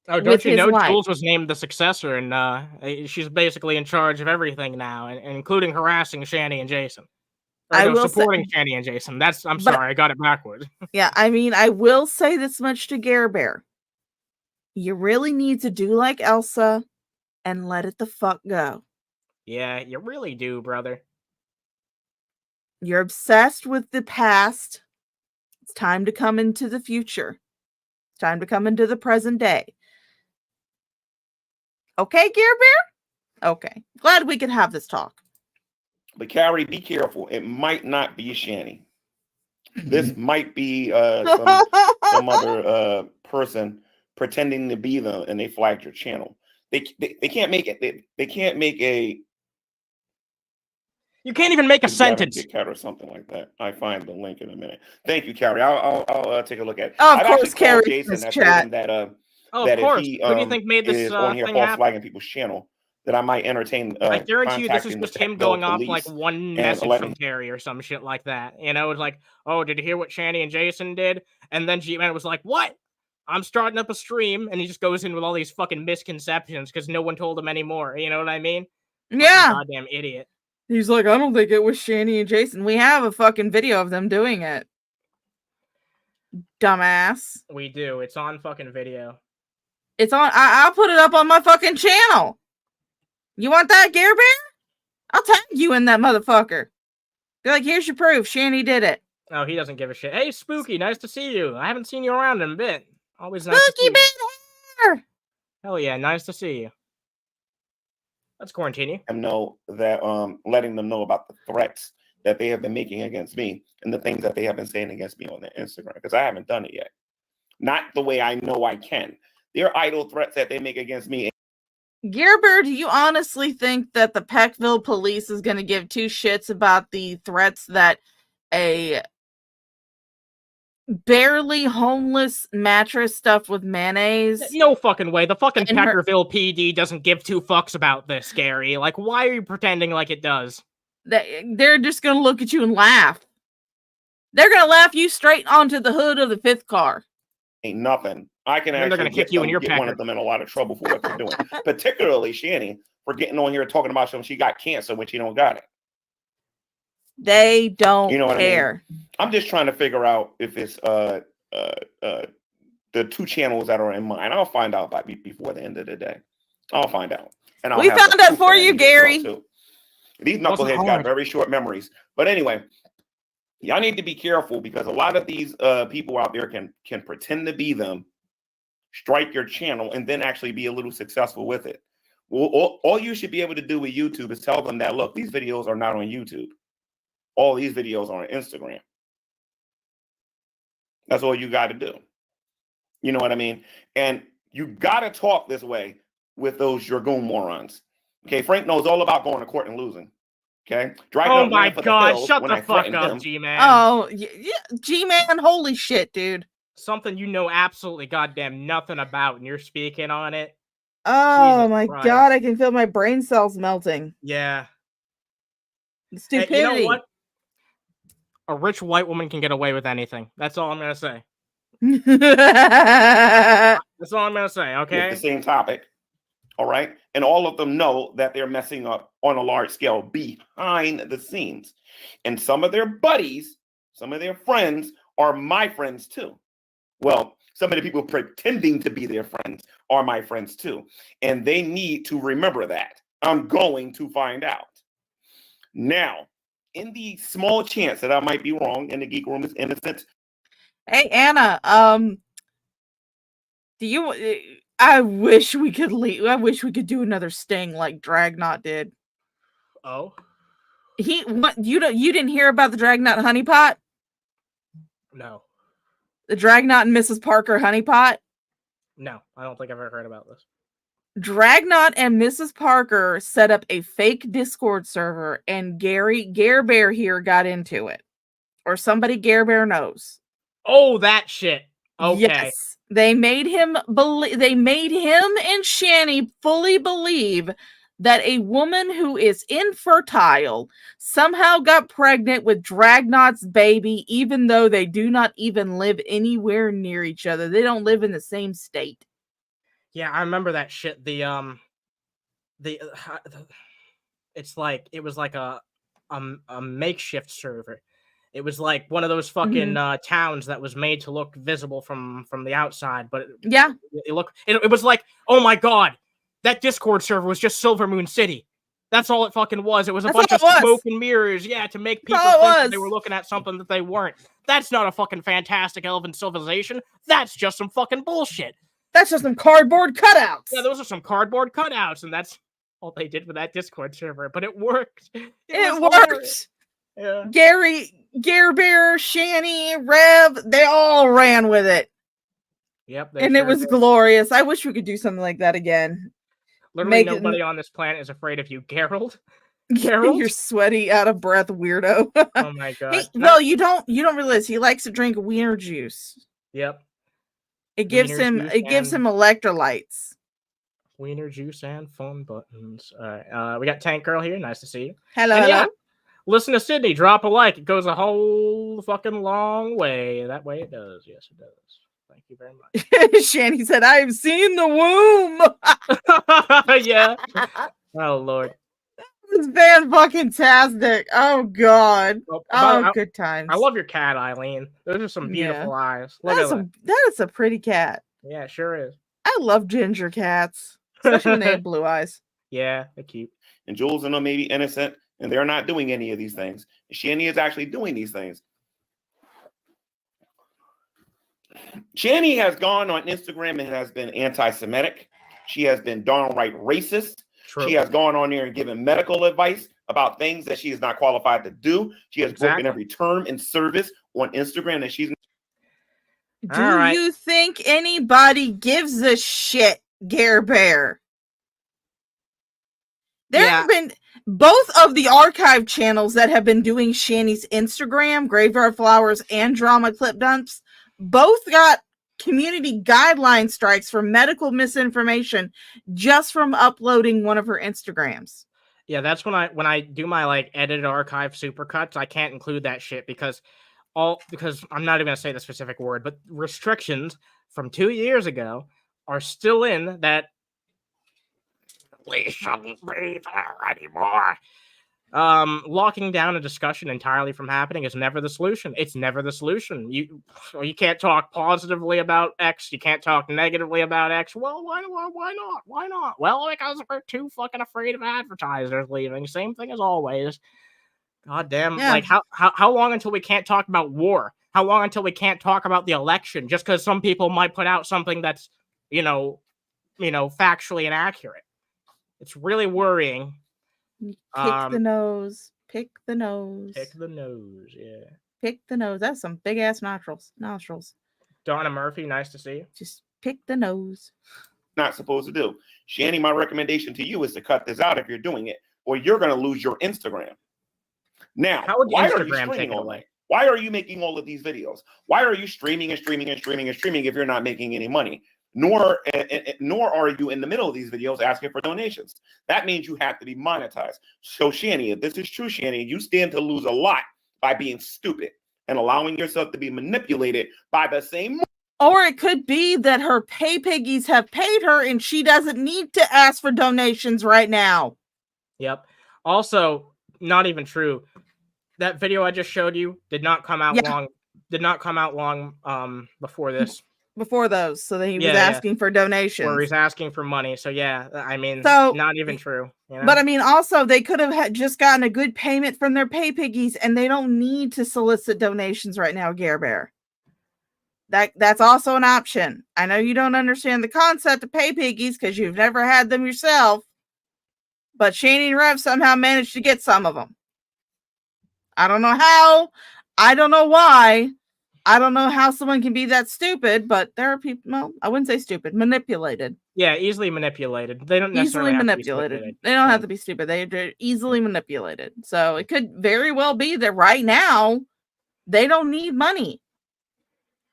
Oh, don't with you his know life. Jules was named the successor, and she's basically in charge of everything now, and including harassing Shanny and Jason. I will say- supporting Shanny and Jason. I'm But- sorry, I got it backwards. Yeah, I mean, I will say this much to Care Bear. You really need to do like Elsa and let it the fuck go. Yeah, you really do, brother. You're obsessed with the past. It's time to come into the future. It's time to come into the present day. Okay, Care Bear? Okay. Glad we could have this talk. But Carrie, be careful. It might not be Shanny. This might be some other person pretending to be them, and they flagged your channel. They can't make it. They can't make a. You can't even make a sentence. Cat or something like that. I find the link in a minute. Thank you, Carrie. I'll take a look at it. Oh, of I've course, actually called Carrie Jason. in I this told him chat. that Oh, that of course. if he Who do you think made this is on here thing false happen? flagging people's channel, that I might entertain. I guarantee you this is contacting just the him Techville going off like police one and message letting- from Carrie or some shit like that. You know, it's like, oh, did you hear what Shanny and Jason did? And then G-Man was like, what? I'm starting up a stream, and he just goes in with all these fucking misconceptions because no one told him anymore. You know what I mean? Yeah. Goddamn idiot. He's like, I don't think it was Shanny and Jason. We have a fucking video of them doing it. Dumbass. We do. It's on fucking video. It's on. I'll put it up on my fucking channel. You want that, Care Bear? I'll tag you in that motherfucker. Be like, here's your proof. Shanny did it. Oh, he doesn't give a shit. Hey, Spooky, nice to see you. I haven't seen you around in a bit. Always nice to see Spooky you. bit hair. Hell yeah, nice to see you. Let's continue. And know that letting them know about the threats that they have been making against me and the things that they have been saying against me on their Instagram, because I haven't done it yet. Not the way I know I can. They're idle threats that they make against me. Gear Bear, do you honestly think that the Peckville police is going to give two shits about the threats that a barely homeless mattress stuffed with mayonnaise? No fucking way. The fucking And her- Peckerville PD doesn't give two fucks about this, Gary. Like, why are you pretending like it does? They're just going to look at you and laugh. They're going to laugh you straight onto the hood of the fifth car. Ain't nothing. I can And they're actually gonna kick you in your get one pecker. of them in a lot of trouble for what they're doing. Particularly Shanny for getting on here talking about something she got cancer when she don't got it. They don't You know what care. I mean? I'm just trying to figure out if it's the two channels that are in mine. I'll find out before the end of the day. I'll find out. And We have found the out proof for that I you, need as well, Gary. too. These Wasn't knuckleheads got hard. very short memories. But anyway, y'all need to be careful because a lot of these people out there can pretend to be them, strike your channel, and then actually be a little successful with it. Well, all you should be able to do with YouTube is tell them that, look, these videos are not on YouTube. All these videos are on Instagram. That's all you got to do. You know what I mean? And you got to talk this way with those Dragoon morons. Okay, Frank knows all about going to court and losing. Okay? Dragging Oh up my land for the god, hills shut when the I fuck threatened up, him. G-Man. Oh, yeah, G-Man, holy shit, dude. Something you know absolutely goddamn nothing about, and you're speaking on it. Oh Jesus my Christ. god, I can feel my brain cells melting. Yeah. Hey, Stupidity. you know what? A rich white woman can get away with anything. That's all I'm gonna say. That's all I'm gonna say, With okay? the same topic. All right. And all of them know that they're messing up on a large scale behind the scenes. And some of their buddies, some of their friends are my friends too. Well, some of the people pretending to be their friends are my friends too. And they need to remember that. I'm going to find out. Now, in the small chance that I might be wrong and the geek room is innocent, Hey Anna, do you? I wish we could leave. I wish we could do another sting like Dragnot did. Oh? What? You didn't hear about the Dragnot honeypot? No. The Dragnot and Mrs. Parker honeypot? No, I don't think I've ever heard about this. Dragnot and Mrs. Parker set up a fake Discord server, and Gare Bear here got into it. Or somebody Gare Bear knows. Oh, that shit. Okay. Yes. They made him and Shanny fully believe that a woman who is infertile somehow got pregnant with Dragnot's baby, even though they do not even live anywhere near each other. They don't live in the same state. Yeah, I remember that shit. It's like it was like a makeshift server. It was like one of those fucking towns that was made to look visible from the outside, but it was like, oh my god, that Discord server was just Silver Moon City. That's all it fucking was. It was a bunch of smoke and mirrors, to make people think that they were looking at something that they weren't. That's not a fucking fantastic elven civilization. That's just some fucking bullshit. That's just some cardboard cutouts. Yeah, those are some cardboard cutouts, and that's all they did with that Discord server. But it worked. It worked. Yeah. Gare Bear, Shanny, Rev, they all ran with it. Yep. And it was glorious. I wish we could do something like that again. Literally nobody on this planet is afraid of you, Geralt. Geralt? You're sweaty, out of breath weirdo. Oh my god. Hey, well, you don't realize he likes to drink wiener juice. Yep. It gives him electrolytes. Wiener juice and fun buttons. All right. We got Tank Girl here. Nice to see you. Hello. Yeah, listen to Sydney. Drop a like. It goes a whole fucking long way. That way it does. Yes, it does. Thank you very much. Shanny said, I've seen the womb. Yeah. Oh, Lord. It's fan-fucking-tastic. Oh, God. Good times. I love your cat, Eileen. Those are some beautiful eyes. That is a pretty cat. Yeah, it sure is. I love ginger cats, especially when they have blue eyes. Yeah, they're cute. And Jules and them may be innocent, and they're not doing any of these things. Shanny is actually doing these things. Shanny has gone on Instagram and has been anti-Semitic. She has been downright racist. True. She has gone on there and given medical advice about things that she is not qualified to do. She has broken every term and service on Instagram that she's. Do you think anybody gives a shit, Gare Bear? There have been both of the archive channels that have been doing Shanny's Instagram, Graveyard Flowers, and Drama Clip Dumps. Both got community guideline strikes for medical misinformation just from uploading one of her Instagrams. Yeah, that's when I do my like edited archive supercuts, I can't include that shit because I'm not even gonna say the specific word, but restrictions from 2 years ago are still in that we shouldn't be there anymore. Locking down a discussion entirely from happening is never the solution. It's never the solution. You can't talk positively about X. You can't talk negatively about X. Well, why not? Why not? Well, because we're too fucking afraid of advertisers leaving. Same thing as always. God damn. Yeah. Like how long until we can't talk about war? How long until we can't talk about the election just because some people might put out something that's, factually inaccurate? It's really worrying. Pick the nose. Pick the nose. Pick the nose, yeah. Pick the nose. That's some big ass nostrils. Donna Murphy, nice to see you. Just pick the nose. Not supposed to do. Shanny, my recommendation to you is to cut this out if you're doing it, or you're going to lose your Instagram. Now, why are you streaming all night? Why are you making all of these videos? Why are you streaming if you're not making any money? Nor are you in the middle of these videos asking for donations. That means you have to be monetized. So Shanny, if this is true, Shanny, you stand to lose a lot by being stupid and allowing yourself to be manipulated by the same. Or it could be that her pay piggies have paid her and she doesn't need to ask for donations right now. Yep. Also, not even true. That video I just showed you did not come out long before this. Before those, so that he was asking for donations. Or he's asking for money. So yeah, I mean, not even true. But I mean, also they could have just gotten a good payment from their pay piggies, and they don't need to solicit donations right now, Gare Bear. That's also an option. I know you don't understand the concept of pay piggies because you've never had them yourself, but Shanny and Rev somehow managed to get some of them. I don't know how. I don't know why. I don't know how someone can be that stupid, but there are people. Well, I wouldn't say stupid, manipulated. Yeah, easily manipulated. They don't Easily necessarily have to be manipulated. stupid. They don't have to be stupid. They're easily manipulated. So it could very well be that right now they don't need money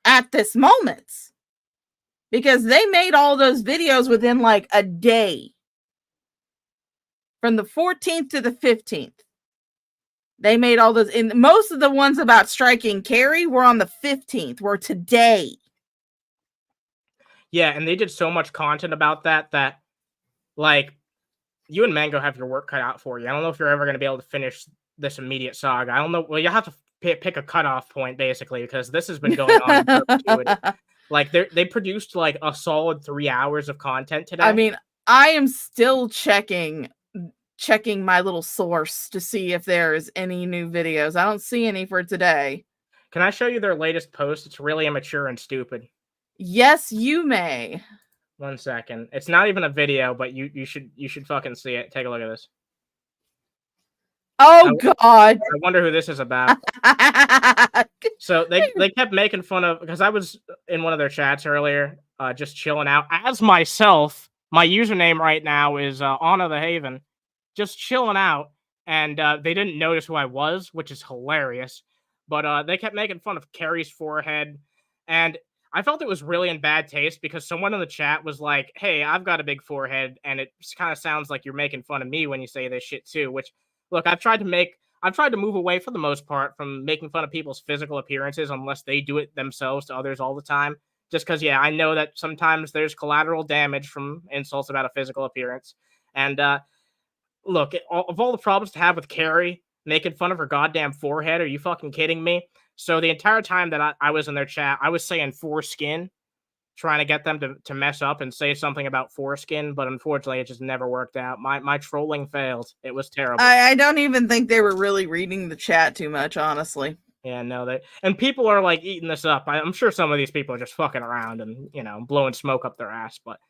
at this moment because they made all those videos within like a day. From the 14th to the 15th. They made all those, and most of the ones about striking Carrie were on the 15th, were today. Yeah, and they did so much content about that like, you and Mango have your work cut out for you. I don't know if you're ever going to be able to finish this immediate saga. I don't know. Well, you have to pick a cutoff point, basically, because this has been going on in perpetuity. Like, they produced, like, a solid 3 hours of content today. I mean, I am still checking my little source to see if there's any new videos. I don't see any for today. Can I show you their latest post? It's really immature and stupid. Yes, you may. 1 second. It's not even a video, but you should fucking see it. Take a look at this. Oh God! I wonder who this is about. So they kept making fun of, because I was in one of their chats earlier, just chilling out as myself. My username right now is Underhaven, just chilling out, and they didn't notice who I was, which is hilarious. But they kept making fun of Carrie's forehead, and I felt it was really in bad taste because someone in the chat was like, "Hey, I've got a big forehead," and it kind of sounds like you're making fun of me when you say this shit too. Which, look, I've tried to move away for the most part from making fun of people's physical appearances unless they do it themselves to others all the time. Just because, yeah, I know that sometimes there's collateral damage from insults about a physical appearance. And look, of all the problems to have with Carrie making fun of her goddamn forehead, are you fucking kidding me? So the entire time that I was in their chat, I was saying foreskin, trying to get them to mess up and say something about foreskin, but unfortunately, it just never worked out. My trolling failed. It was terrible. I don't even think they were really reading the chat too much, honestly. Yeah, no, and people are like eating this up. I'm sure some of these people are just fucking around and, blowing smoke up their ass, but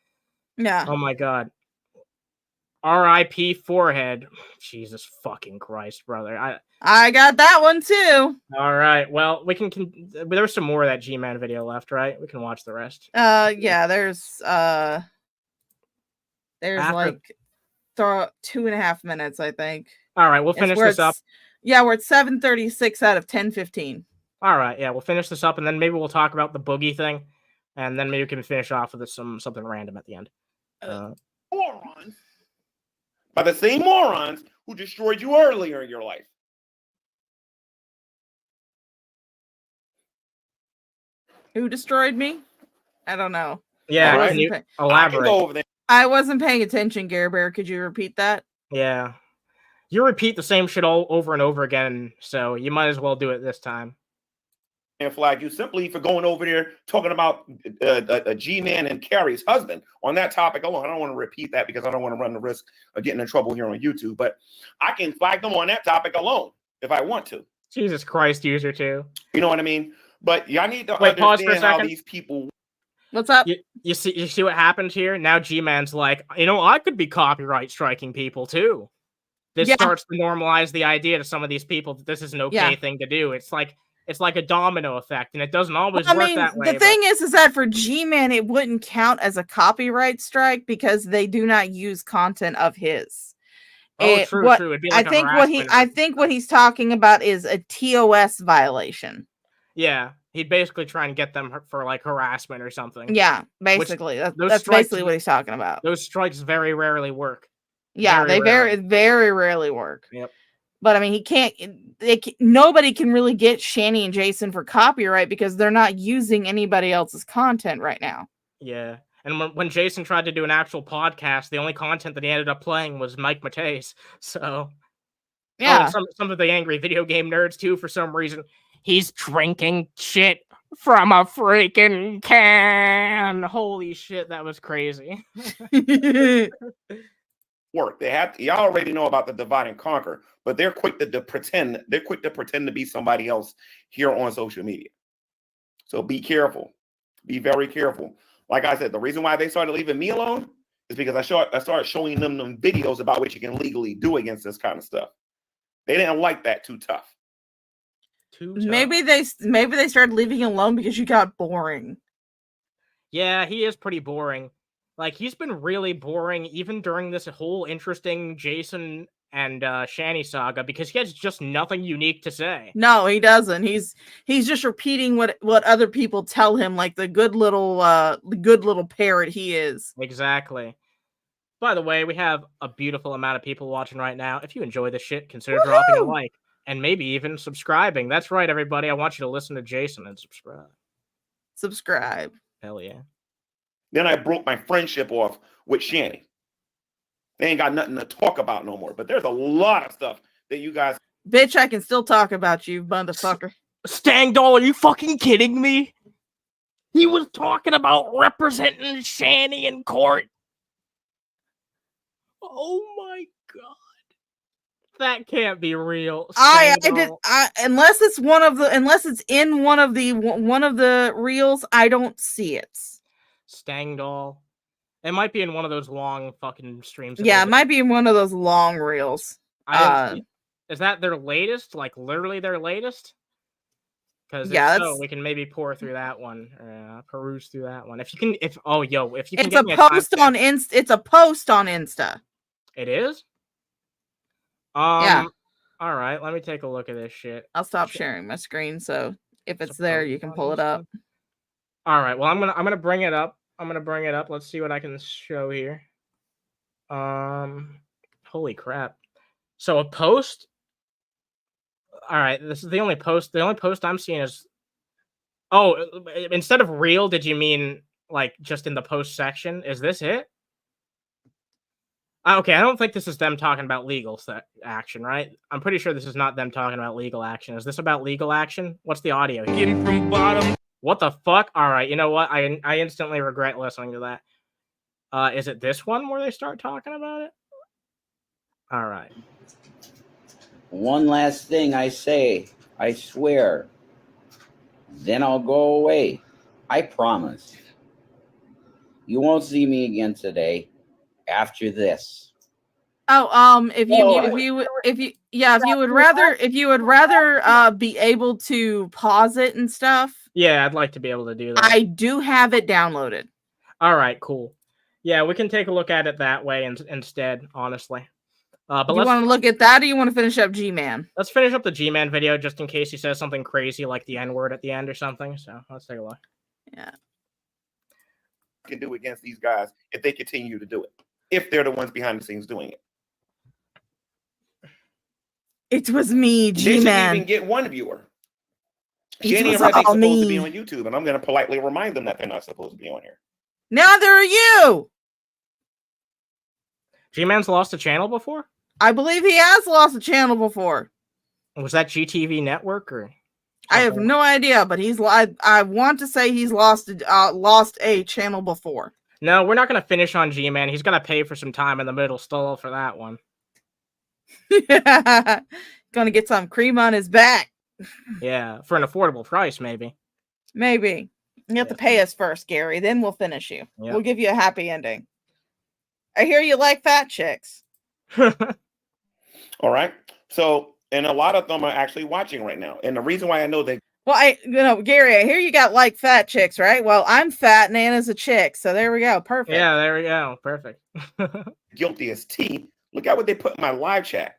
yeah. Oh my God. R.I.P. forehead. Jesus fucking Christ, brother. I got that one too. All right. Well, we can there's some more of that G-Man video left, right? We can watch the rest. Yeah, there's After- like 2.5 minutes, I think. All right, we'll finish this up. Yeah, we're at 7:36 out of 10:15. All right, yeah, we'll finish this up, and then maybe we'll talk about the Boogie thing, and then maybe we can finish off with something random at the end. Morons. By the same morons who destroyed you earlier in your life. Who destroyed me? I don't know. Yeah, All right. can you I can elaborate? go over there. I wasn't paying attention, Gare Bear. Could you repeat that? Yeah. You repeat the same shit all over and over again, so you might as well do it this time. And flag you simply for going over there talking about a G-Man and Carrie's husband on that topic alone. I don't want to repeat that because I don't want to run the risk of getting in trouble here on YouTube, but I can flag them on that topic alone if I want to. Jesus Christ, user two. You know what I mean? But y'all need to Wait, pause for a understand how second. these people. What's up? You see what happened here? Now G-Man's like, I could be copyright striking people too. This starts to normalize the idea to some of these people that this is an okay thing to do. It's like a domino effect, and it doesn't always work that way. The thing is that for G-Man, it wouldn't count as a copyright strike because they do not use content of his. True. It'd be like I think what he's talking about is a TOS violation. Yeah, he'd basically try and get them for like harassment or something. Yeah, basically. That's basically what he's talking about. Those strikes very rarely work. Yeah, they very rarely work. Yep. But I mean, nobody can really get Shanny and Jason for copyright because they're not using anybody else's content right now. Yeah. And when Jason tried to do an actual podcast, the only content that he ended up playing was Mike Matei's. So, yeah. Some of the angry video game nerds too, for some reason. He's drinking shit from a freaking can. Holy shit, that was crazy. Work. Y'all already know about the divide and conquer, but they're quick to pretend. They're quick to pretend to be somebody else here on social media. So be careful. Be very careful. Like I said, the reason why they started leaving me alone is because I started showing them videos about what you can legally do against this kind of stuff. They didn't like that too tough. too tough. Maybe they started leaving him alone because you got boring. Yeah, he is pretty boring. Like, he's been really boring even during this whole interesting Jason and Shanny saga because he has just nothing unique to say. No, he doesn't. He's just repeating what other people tell him, like the good little parrot he is. Exactly. By the way, we have a beautiful amount of people watching right now. If you enjoy this shit, consider dropping a like and maybe even subscribing. That's right, everybody. I want you to listen to Jason and subscribe. Subscribe. Hell yeah. Then I broke my friendship off with Shanny. They ain't got nothing to talk about no more. But there's a lot of stuff that you guys. Bitch, I can still talk about you, motherfucker. Stangdoll, are you fucking kidding me? He was talking about representing Shanny in court. Oh my god. That can't be real. Unless it's in one of the reels, I don't see it. Stangdoll. It might be in one of those long fucking streams. Yeah, it might be in one of those long reels. Is that their latest? Like literally their latest? Because so we can maybe pour through that one, or peruse through that one. If you can, if you can. It's a post on Insta. It's a post on Insta. It is. Yeah. All right, let me take a look at this shit. I'll stop sharing my screen, so if it's there, you can pull it up. All right. Well, I'm gonna bring it up. Let's see what I can show here. Holy crap. So a post. All right, this is the only post. The only post I'm seeing is. Oh, instead of reel, did you mean like just in the post section? Is this it? Okay, I don't think this is them talking about legal action, right? I'm pretty sure this is not them talking about legal action. Is this about legal action? What's the audio here? Getting from bottom. What the fuck? All right, you know what? I instantly regret listening to that. Is it this one where they start talking about it? All right. One last thing I say, I swear. Then I'll go away. I promise. You won't see me again today. After this. If you would rather be able to pause it and stuff. Yeah, I'd like to be able to do that. I do have it downloaded. All right, cool. Yeah, we can take a look at it that way instead, honestly. But you want to look at that, or you want to finish up G-Man? Let's finish up the G-Man video just in case he says something crazy like the N-word at the end or something. So let's take a look. Yeah. Can do against these guys if they continue to do it. If they're the ones behind the scenes doing it. It was me, G-Man. They shouldn't even get one viewer. Shanny and Red ain't supposed to be on YouTube, and I'm going to politely remind them that they're not supposed to be on here. Neither are you. G-Man's lost a channel before? I believe he has lost a channel before. Was that GTV Network or? I have no idea, but I want to say he's lost a channel before. No, we're not going to finish on G-Man. He's going to pay for some time in the middle still for that one. Gonna get some cream on his back. Yeah, for an affordable price, maybe. Maybe. You have to pay us first, Gary. Then we'll finish you. Yep. We'll give you a happy ending. I hear you like fat chicks. All right. So, and a lot of them are actually watching right now. And the reason why I know they... Well, Gary, I hear you got like fat chicks, right? Well, I'm fat and Anna's a chick. So there we go. Perfect. Yeah, there we go. Perfect. Guilty as T. Look at what they put in my live chat.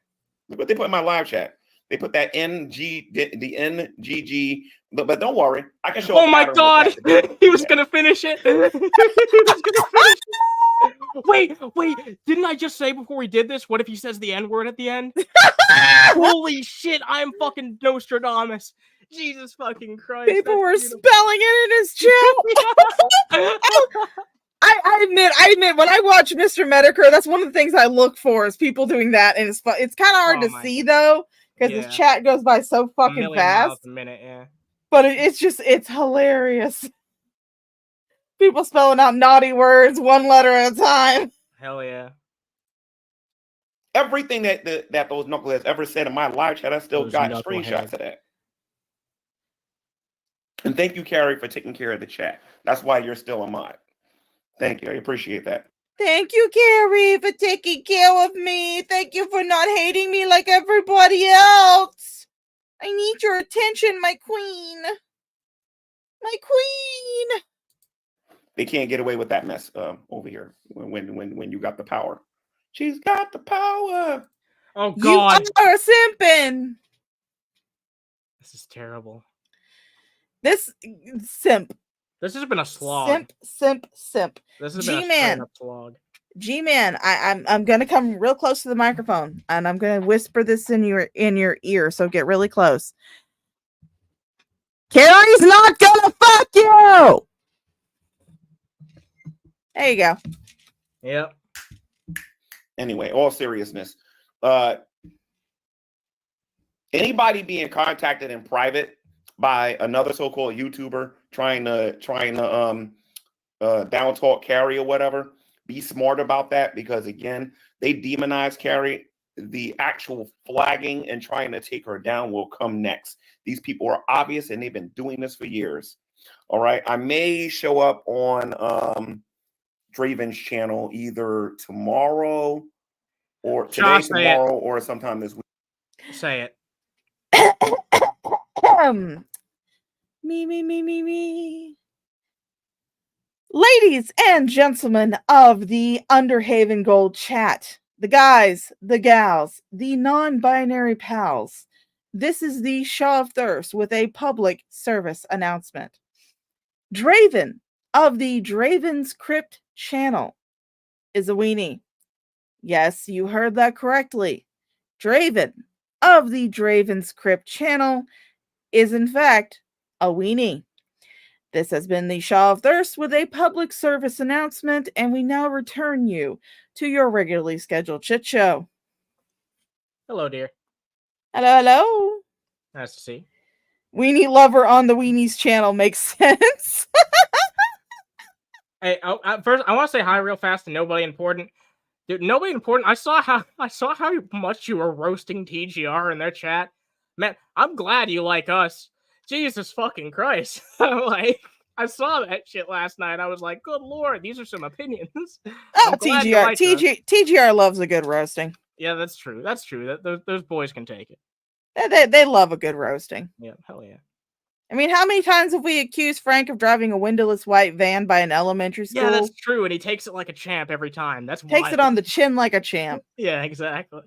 Look what they put in my live chat. They put that the NGG, but don't worry. I can show. Oh my God. He was going to finish it. He was going to finish it. Wait. Didn't I just say before we did this, what if he says the N-word at the end? Holy shit. I am fucking Nostradamus. Jesus fucking Christ. People were spelling it in his chat. I admit, when I watch Mr. Medicare, that's one of the things I look for is people doing that, and it's kind of hard to see though, because his chat goes by so fucking fast. A minute, yeah. But it's hilarious. People spelling out naughty words one letter at a time. Hell yeah. Everything that those knuckleheads ever said in my live chat, I still got screenshots of that. And thank you, Carrie, for taking care of the chat. That's why you're still a mod. Thank you. I appreciate that. Thank you, Carrie, for taking care of me. Thank you for not hating me like everybody else. I need your attention, my queen. My queen. They can't get away with that mess over here when you got the power. She's got the power. Oh God, You are simping. this is terrible. This simp. This has been a slog. Simp. This has been a G-Man. straight up slog. G-Man, I'm gonna come real close to the microphone and I'm gonna whisper this in your ear, so get really close. Carrie's not gonna fuck you. There you go. Yep. Anyway, all seriousness. Anybody being contacted in private by another so-called YouTuber trying to down talk Carrie or whatever, be smart about that, because again, they demonize Carrie. The actual flagging and trying to take her down will come next. These people are obvious and they've been doing this for years. All right. I may show up on Draven's channel either tomorrow or today, tomorrow, or sometime this week. Say it. Me. Ladies and gentlemen of the Underhaven Gold chat, the guys, the gals, the non-binary pals, this is the Shaw of Thirst with a public service announcement. Draven of the Draven's Crypt channel is a weenie. Yes, you heard that correctly. Draven of the Draven's Crypt channel is in fact a weenie. This has been the Shaw of Thirst with a public service announcement, and we now return you to your regularly scheduled shit show. Hello, dear. Hello. Nice to see. Weenie lover on the Weenies channel makes sense. Hey, first I want to say hi real fast to Nobody Important. Dude, Nobody Important. I saw how much you were roasting TGR in their chat. Man, I'm glad you like us. Jesus fucking Christ. Like, I saw that shit last night. I was like, good Lord, these are some opinions. Oh, TGR loves a good roasting. Yeah, that's true. That's true. Those boys can take it. They love a good roasting. Yeah, hell yeah. I mean, how many times have we accused Frank of driving a windowless white van by an elementary school? Yeah, that's true, and he takes it like a champ every time. That's takes wild. it on the chin like a champ. Yeah, exactly.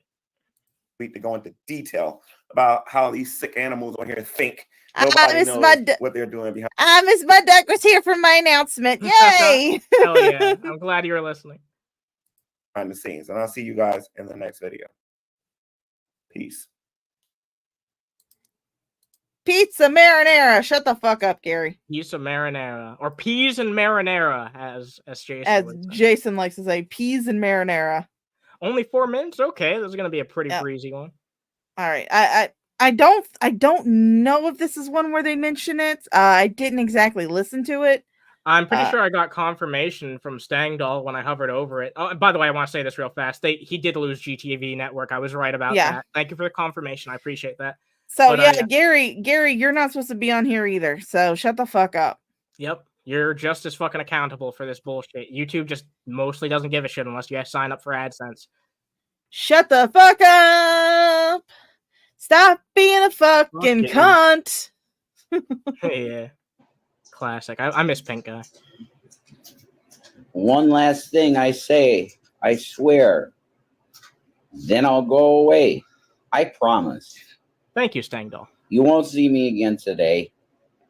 We need to go into detail about how these sick animals on here think. Nobody knows what they're doing behind. Miss Mud Duck was here for my announcement. Yay! Hell yeah. I'm glad you were listening. Behind the scenes. And I'll see you guys in the next video. Peace. Pizza marinara. Shut the fuck up, Gary. Pizza marinara. Or peas and marinara, as Jason Jason likes to say. Peas and marinara. Only 4 minutes? Okay, this is going to be a pretty breezy one. All right. I don't know if this is one where they mention it. I didn't exactly listen to it. I'm pretty sure I got confirmation from Stangdoll when I hovered over it. Oh, and by the way, I want to say this real fast. He did lose GTV network. I was right about that. Thank you for the confirmation. I appreciate that. So but, Gary, you're not supposed to be on here either. So shut the fuck up. Yep. You're just as fucking accountable for this bullshit. YouTube just mostly doesn't give a shit unless you sign up for AdSense. Shut the fuck up. Stop being a fucking cunt. Yeah. Classic. I miss Pink Guy. One last thing I say, I swear. Then I'll go away. I promise. Thank you, Stangdoll. You won't see me again today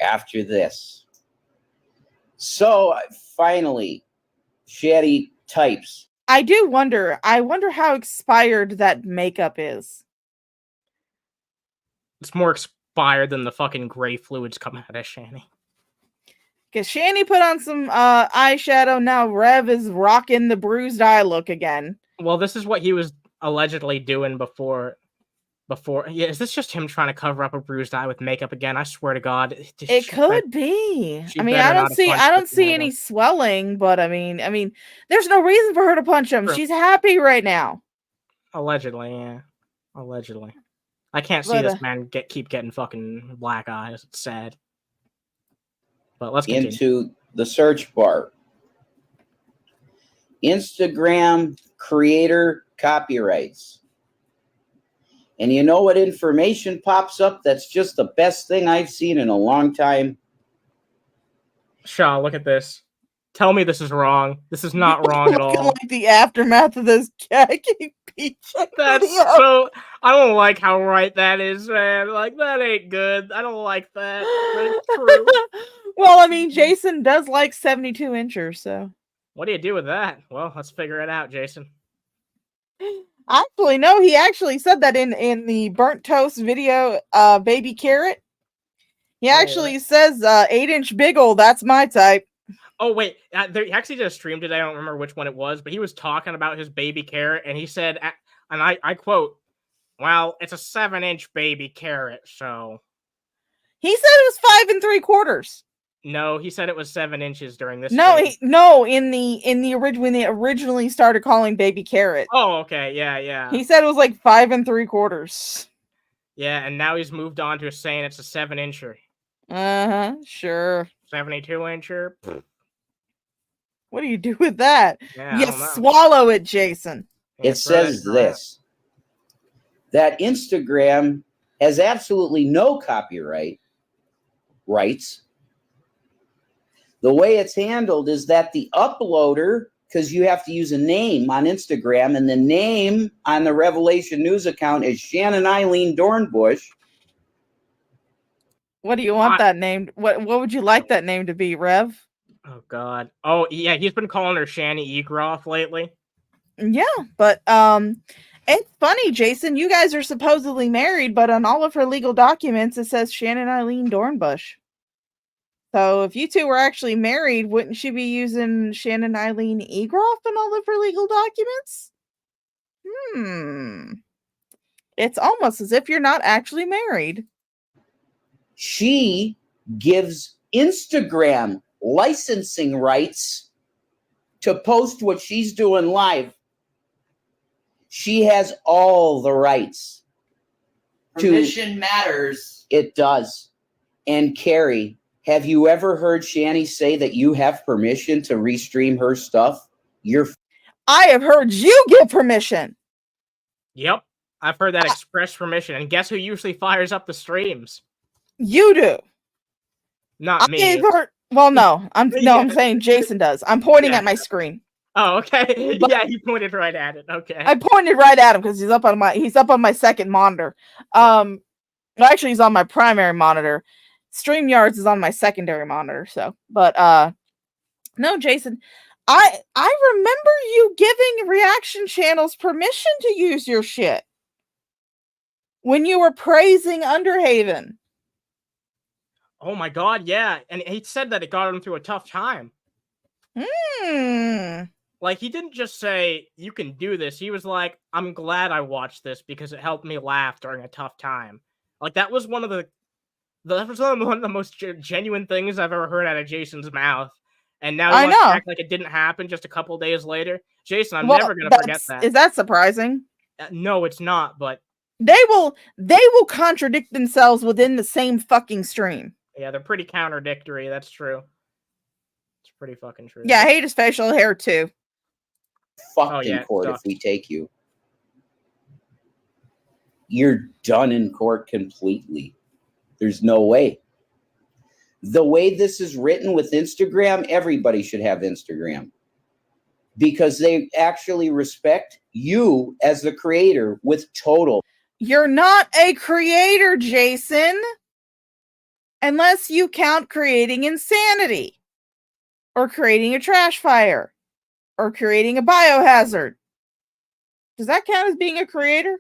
after this. So, finally, Shanny types. I do wonder. I wonder how expired that makeup is. It's more expired than the fucking gray fluids coming out of Shanny. Because Shanny put on some eyeshadow. Now Rev is rocking the bruised eye look again. Well, this is what he was allegedly doing before. Yeah, is this just him trying to cover up a bruised eye with makeup again? I swear to God, it could be. I mean, I don't see any swelling, but I mean, there's no reason for her to punch him. True. She's happy right now. Allegedly, yeah. Allegedly, I can't see this man keep getting fucking black eyes. It's sad. But let's continue. Into the search bar. Instagram creator copyrights. And you know what information pops up that's just the best thing I've seen in a long time? Shaw, look at this. Tell me this is wrong. This is not wrong at all. Like the aftermath of this khaki pizza That's video. so. I don't like how right that is, man. Like, that ain't good. I don't like that. But it's true. Well, I mean, Jason does like 72 inches, so. What do you do with that? Well, let's figure it out, Jason. Actually, no, he actually said that in the burnt toast video, Baby Carrot. He actually says 8-inch big ol', that's my type. Oh, wait. He actually did a stream today. I don't remember which one it was, but he was talking about his baby carrot, and he said, and I quote, well, it's a 7-inch baby carrot, so. He said it was 5 3/4. No, he said it was 7 inches during this. No, in the original, when they originally started calling baby carrot. Oh, okay, yeah. He said it was like 5 3/4. Yeah, and now he's moved on to saying it's a 7-incher. Sure. 72-incher. What do you do with that? Yeah, you swallow it, Jason. It says this, that Instagram has absolutely no copyright rights. The way it's handled is that the uploader, because you have to use a name on Instagram, and the name on the Revelation News account is Shannon Eileen Dornbush. What do you want that name? What would you like that name to be, Rev? Oh God. Oh yeah, he's been calling her Shanny Egroff lately. Yeah, but it's funny, Jason. You guys are supposedly married, but on all of her legal documents it says Shannon Eileen Dornbush. So if you two were actually married, wouldn't she be using Shannon Eileen Egroff in all of her legal documents? It's almost as if you're not actually married. She gives Instagram licensing rights to post what she's doing live. She has all the rights. Permission matters. It does. And Carrie, have you ever heard Shanny say that you have permission to restream her stuff? I have heard you give permission. Yep, I've heard that express permission. And guess who usually fires up the streams? You do. Not me. I'm saying Jason does. I'm pointing at my screen. Oh, okay. Yeah, he pointed right at it. Okay. I pointed right at him because he's up on my second monitor. Well, actually, he's on my primary monitor. StreamYards is on my secondary monitor. So, but no, Jason, I remember you giving reaction channels permission to use your shit when you were praising Underhaven. Oh my God, yeah. And he said that it got him through a tough time. Like, he didn't just say, you can do this. He was like, I'm glad I watched this because it helped me laugh during a tough time. Like, that was one of the most genuine things I've ever heard out of Jason's mouth. And now he wants to act like it didn't happen just a couple days later. Jason, I'm never going to forget that. Is that surprising? No, it's not, but... They will contradict themselves within the same fucking stream. Yeah, they're pretty contradictory. That's true. It's pretty fucking true. Yeah, I hate his facial hair too. Fucked in court if we take you. You're done in court completely. There's no way. The way this is written with Instagram, everybody should have Instagram. Because they actually respect you as the creator with total. You're not a creator, Jason. Unless you count creating insanity. Or creating a trash fire. Or creating a biohazard. Does that count as being a creator?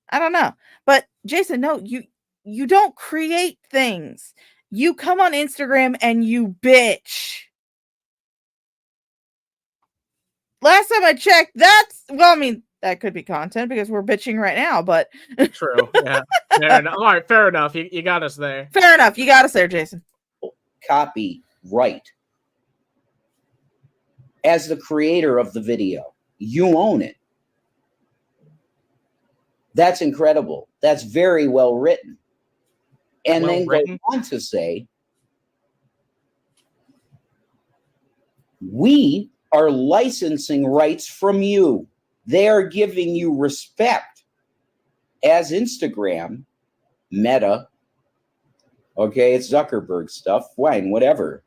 I don't know. But Jason, no, you don't create things. You come on Instagram and you bitch. Last time I checked, that could be content because we're bitching right now, but true. Yeah. Fair enough. All right, fair enough. You got us there. Fair enough. You got us there, Jason. Copyright. As the creator of the video, you own it. That's incredible. That's very well written. And then go on to say, we are licensing rights from you. They are giving you respect. as Instagram, Meta, okay, it's Zuckerberg stuff, fine, whatever.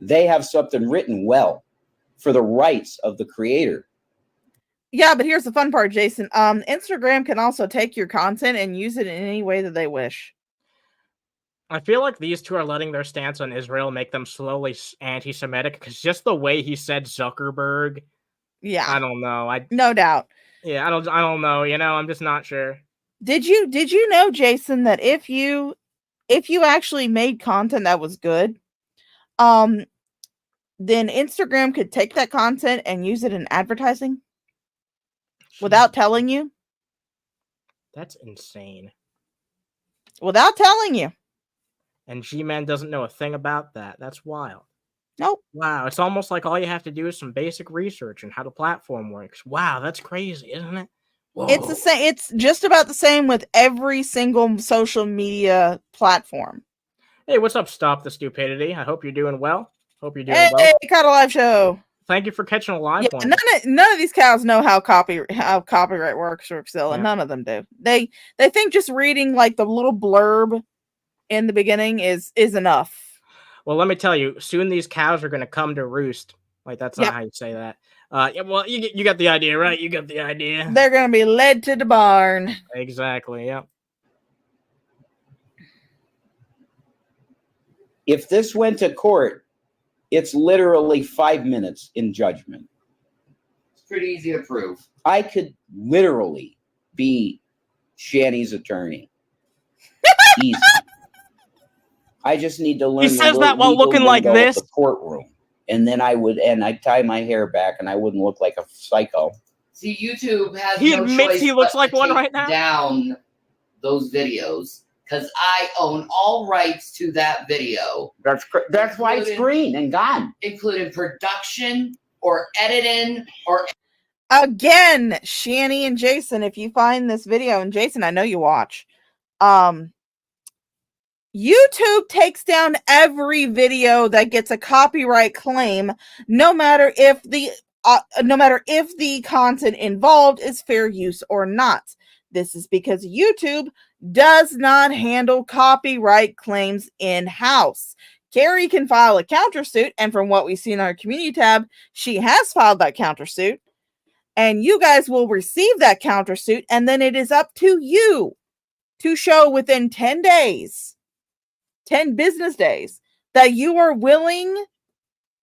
They have something written well for the rights of the creator. Yeah, but here's the fun part, Jason. Instagram can also take your content and use it in any way that they wish. I feel like these two are letting their stance on Israel make them slowly anti-Semitic, because just the way he said Zuckerberg, Yeah, I don't know. no doubt. Yeah, I don't know. You know, I'm just not sure. Did you know, Jason, that if you actually made content that was good, then Instagram could take that content and use it in advertising without telling you? That's insane. Without telling you. And G-Man doesn't know a thing about that. That's wild. Nope. Wow, it's almost like all you have to do is some basic research on how the platform works. Wow, that's crazy, isn't it? Whoa. It's the same. It's just about the same with every single social media platform. Hey, what's up, Stop the Stupidity? I hope you're doing well. Hope you're doing Hey, well. Caught a live show. Thank you for catching a live one. None of these cows know how copyright works, Rixilla. Yeah. None of them do. They think just reading like the little blurb in the beginning is enough. Well, let me tell you, soon these cows are going to come to roost. Like, that's not how you say that. Yeah, well, you got the idea, right? You got the idea. They're going to be led to the barn. Exactly, yeah. If this went to court, it's literally 5 minutes in judgment. It's pretty easy to prove. I could literally be Shanny's attorney. Easy. I just need to learn. He says that while looking like this. The courtroom, and then I'd tie my hair back, and I wouldn't look like a psycho. See, YouTube has He no admits choice he looks but like to one take right now? down those videos because I own all rights to that video. That's why it's green and gone. Including production or editing or. Again, Shanny and Jason, if you find this video, and Jason, I know you watch, YouTube takes down every video that gets a copyright claim, no matter if the content involved is fair use or not. This is because YouTube does not handle copyright claims in-house. Carrie can file a countersuit, and from what we see in our community tab, she has filed that countersuit, and you guys will receive that countersuit, and then it is up to you to show within 10 days, 10 business days, that you are willing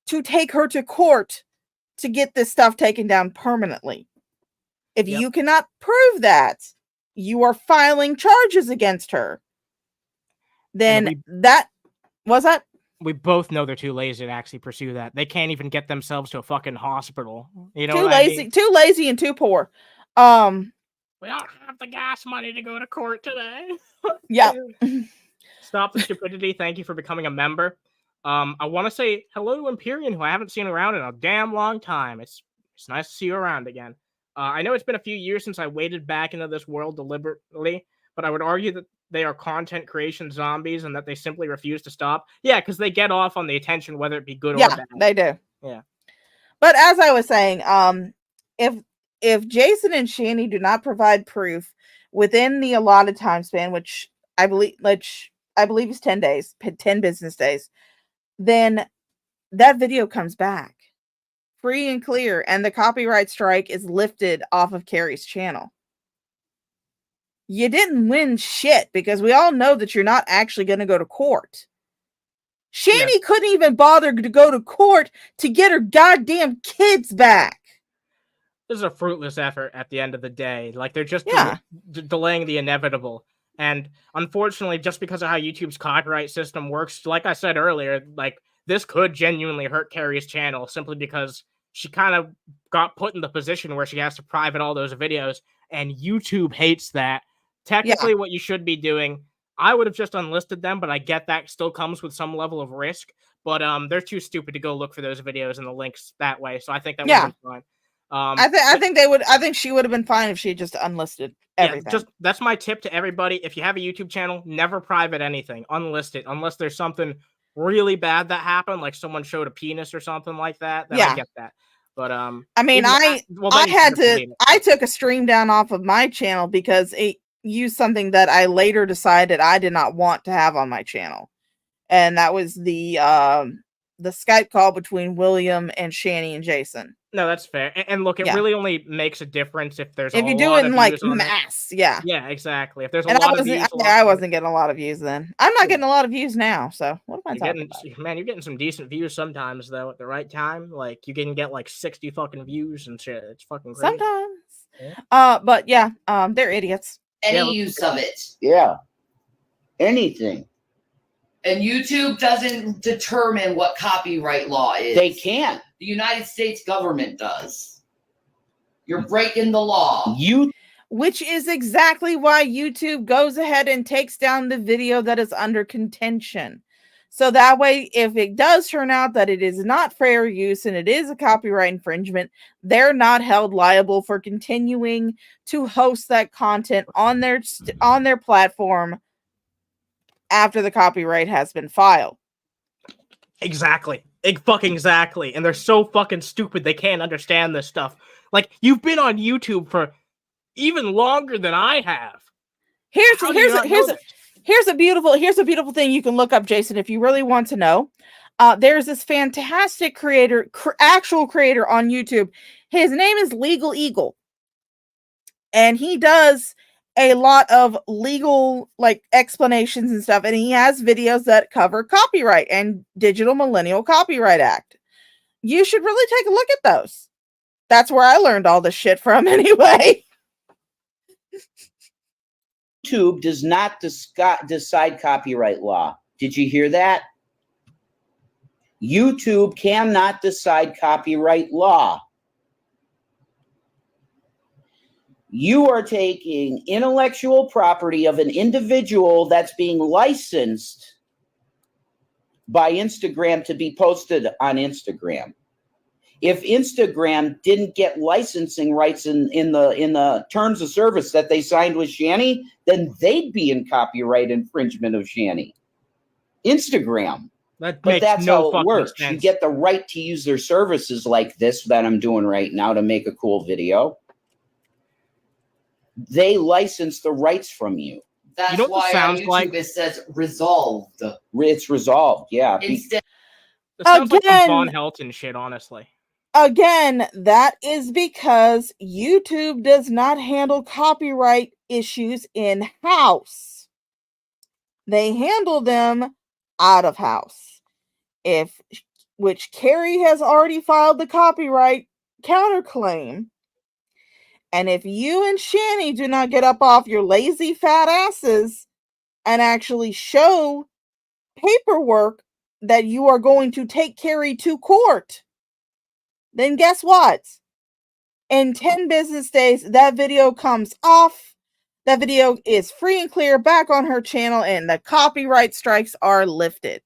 to take her to court to get this stuff taken down permanently. If you cannot prove that, you are filing charges against her. Then we both know they're too lazy to actually pursue that. They can't even get themselves to a fucking hospital. You know, too lazy and too poor. We don't have the gas money to go to court today. Yeah. Stop the Stupidity. Thank you for becoming a member. I want to say hello to Empyrean, who I haven't seen around in a damn long time. It's nice to see you around again. I know it's been a few years since I waded back into this world deliberately, but I would argue that they are content creation zombies and that they simply refuse to stop. Yeah, because they get off on the attention, whether it be good or bad. Yeah, they do. Yeah. But as I was saying, if Jason and Shanny do not provide proof within the allotted time span, which I believe is 10 days, 10 business days, then that video comes back free and clear, and the copyright strike is lifted off of Carrie's channel. You didn't win shit, because we all know that you're not actually going to go to court. Shanny couldn't even bother to go to court to get her goddamn kids back. This is a fruitless effort at the end of the day. Like, they're just delaying the inevitable. And unfortunately, just because of how YouTube's copyright system works, like I said earlier, like, this could genuinely hurt Carrie's channel simply because she kind of got put in the position where she has to private all those videos, and YouTube hates that. Technically, what you should be doing, I would have just unlisted them, but I get that still comes with some level of risk. But they're too stupid to go look for those videos and the links that way. So I think that would have been fine. I think she would have been fine if she had just unlisted everything. Yeah, that's my tip to everybody. If you have a YouTube channel, never private anything. Unlist it unless there's something really bad that happened, like someone showed a penis or something like that. Then I get that. But I mean, I took a stream down off of my channel because use something that I later decided I did not want to have on my channel, and that was the Skype call between William and Shanny and Jason. No, that's fair. And look, it really only makes a difference if there's if a you do lot it in of like views on it. mass, yeah. Yeah, exactly. If there's a And lot of views, I wasn't getting a lot of views then. I'm not getting a lot of views now, so what am I talking about? Man, you're getting some decent views sometimes though at the right time. Like you can get like 60 fucking views and shit. It's fucking crazy. Sometimes. Yeah. But yeah, they're idiots. Any use of it. Yeah. Anything. And YouTube doesn't determine what copyright law is. They can't. The United States government does. You're breaking the law. Which is exactly why YouTube goes ahead and takes down the video that is under contention. So that way, if it does turn out that it is not fair use and it is a copyright infringement, they're not held liable for continuing to host that content on their platform after the copyright has been filed. Exactly. Exactly. And they're so fucking stupid they can't understand this stuff. Like, you've been on YouTube for even longer than I have. Here's a beautiful thing you can look up, Jason, if you really want to know. There's this fantastic actual creator on YouTube. His name is Legal Eagle. And he does a lot of legal explanations and stuff, and he has videos that cover copyright and Digital Millennial Copyright Act. You should really take a look at those. That's where I learned all this shit from anyway. YouTube does not decide copyright law. Did you hear that? YouTube cannot decide copyright law. You are taking intellectual property of an individual that's being licensed by Instagram to be posted on Instagram. If Instagram didn't get licensing rights in the terms of service that they signed with Shanny, then they'd be in copyright infringement of Shanny. Instagram. But that's how it works. Sense. You get the right to use their services like this that I'm doing right now to make a cool video. They license the rights from you. That's why on YouTube it says resolved. It's resolved, yeah. Instead, it sounds like some Von Helton shit, honestly. Again, that is because YouTube does not handle copyright issues in-house. They handle them out of house. Which Carrie has already filed the copyright counterclaim. And if you and Shanny do not get up off your lazy fat asses and actually show paperwork that you are going to take Carrie to court, then guess what? In 10 business days, that video comes off. That video is free and clear back on her channel, and the copyright strikes are lifted.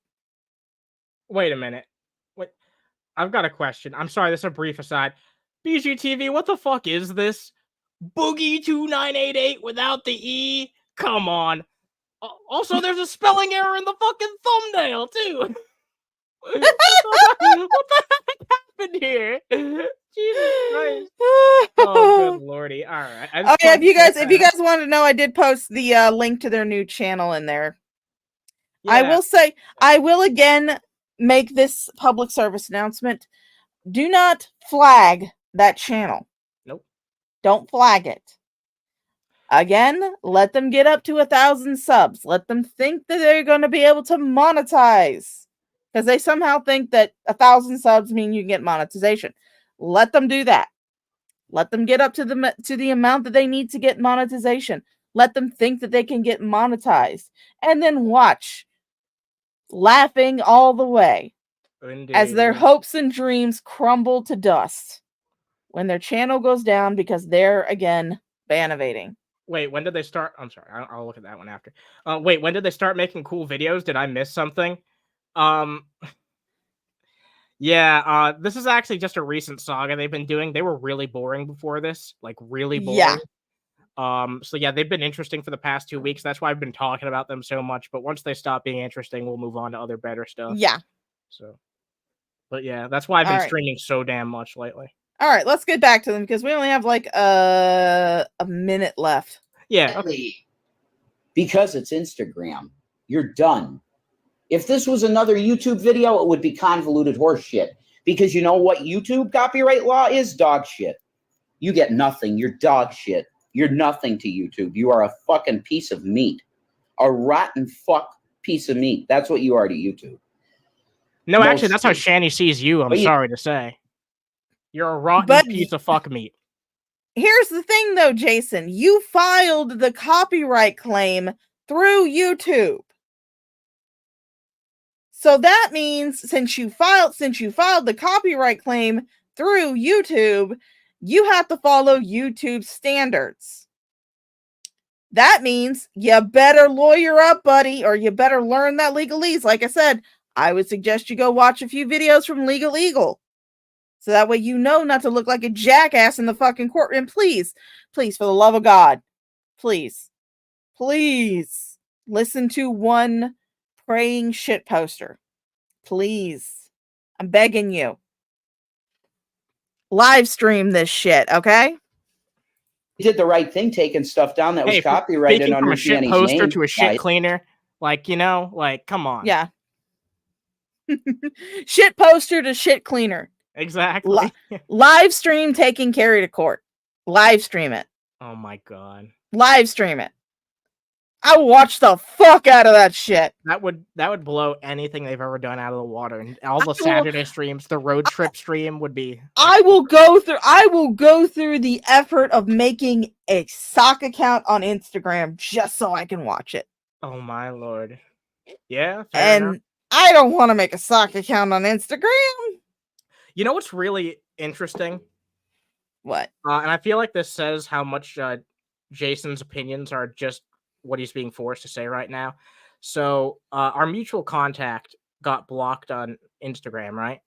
Wait a minute. Wait, I've got a question. I'm sorry, this is a brief aside. BGTV, what the fuck is this? Boogie2988 without the E? Come on. Also, there's a spelling error in the fucking thumbnail, too. What the heck happened here? Jesus Christ. Oh, good lordy. All right. Okay, if you guys want to know, I did post the link to their new channel in there. Yeah. I will again make this public service announcement. Do not flag that channel. Nope. Don't flag it. Again, let them get up to 1,000 subs. Let them think that they're going to be able to monetize. Because they somehow think that 1,000 subs mean you can get monetization. Let them do that. Let them get up to the amount that they need to get monetization. Let them think that they can get monetized. And then watch. Laughing all the way. Indeed. As their hopes and dreams crumble to dust. When their channel goes down because they're, again, ban-evading. Wait, when did they start? I'm sorry. I'll look at that one after. Wait, when did they start making cool videos? Did I miss something? Yeah, this is actually just a recent saga they've been doing. They were really boring before this, like really boring. Yeah. So yeah, they've been interesting for the past 2 weeks. That's why I've been talking about them so much. But once they stop being interesting, we'll move on to other better stuff. Yeah. So, but yeah, that's why I've been streaming so damn much lately. All right, let's get back to them because we only have like a minute left. Yeah. Okay. Because it's Instagram. You're done. If this was another YouTube video, it would be convoluted horse shit. Because you know what YouTube copyright law is? Dog shit. You get nothing. You're dog shit. You're nothing to YouTube. You are a fucking piece of meat. A rotten fuck piece of meat. That's what you are to YouTube. No, actually, that's how Shanny sees you. I'm sorry to say. You're a rotten piece of fuck meat. Here's the thing, though, Jason. You filed the copyright claim through YouTube. So that means since you filed the copyright claim through YouTube, you have to follow YouTube standards. That means you better lawyer up, buddy, or you better learn that legalese. Like I said, I would suggest you go watch a few videos from Legal Eagle. So that way you know not to look like a jackass in the fucking courtroom. Please, please, for the love of God, please listen to one praying shit poster. Please. I'm begging you. Live stream this shit, okay? You did the right thing taking stuff down that was copyrighted under Shanny's name. From a shit poster to a shit cleaner. Like, you know, like, come on. Yeah. Shit poster to shit cleaner. Exactly. Live stream taking Carrie to court. Live stream it. Oh my God. Live stream it. I will watch the fuck out of that shit. That would blow anything they've ever done out of the water. And all the Saturday streams, the road trip stream would be. I will go through the effort of making a sock account on Instagram just so I can watch it. Oh my Lord. Yeah. And enough. I don't want to make a sock account on Instagram. You know what's really interesting? What? And I feel like this says how much Jason's opinions are just what he's being forced to say right now. So our mutual contact got blocked on Instagram, right?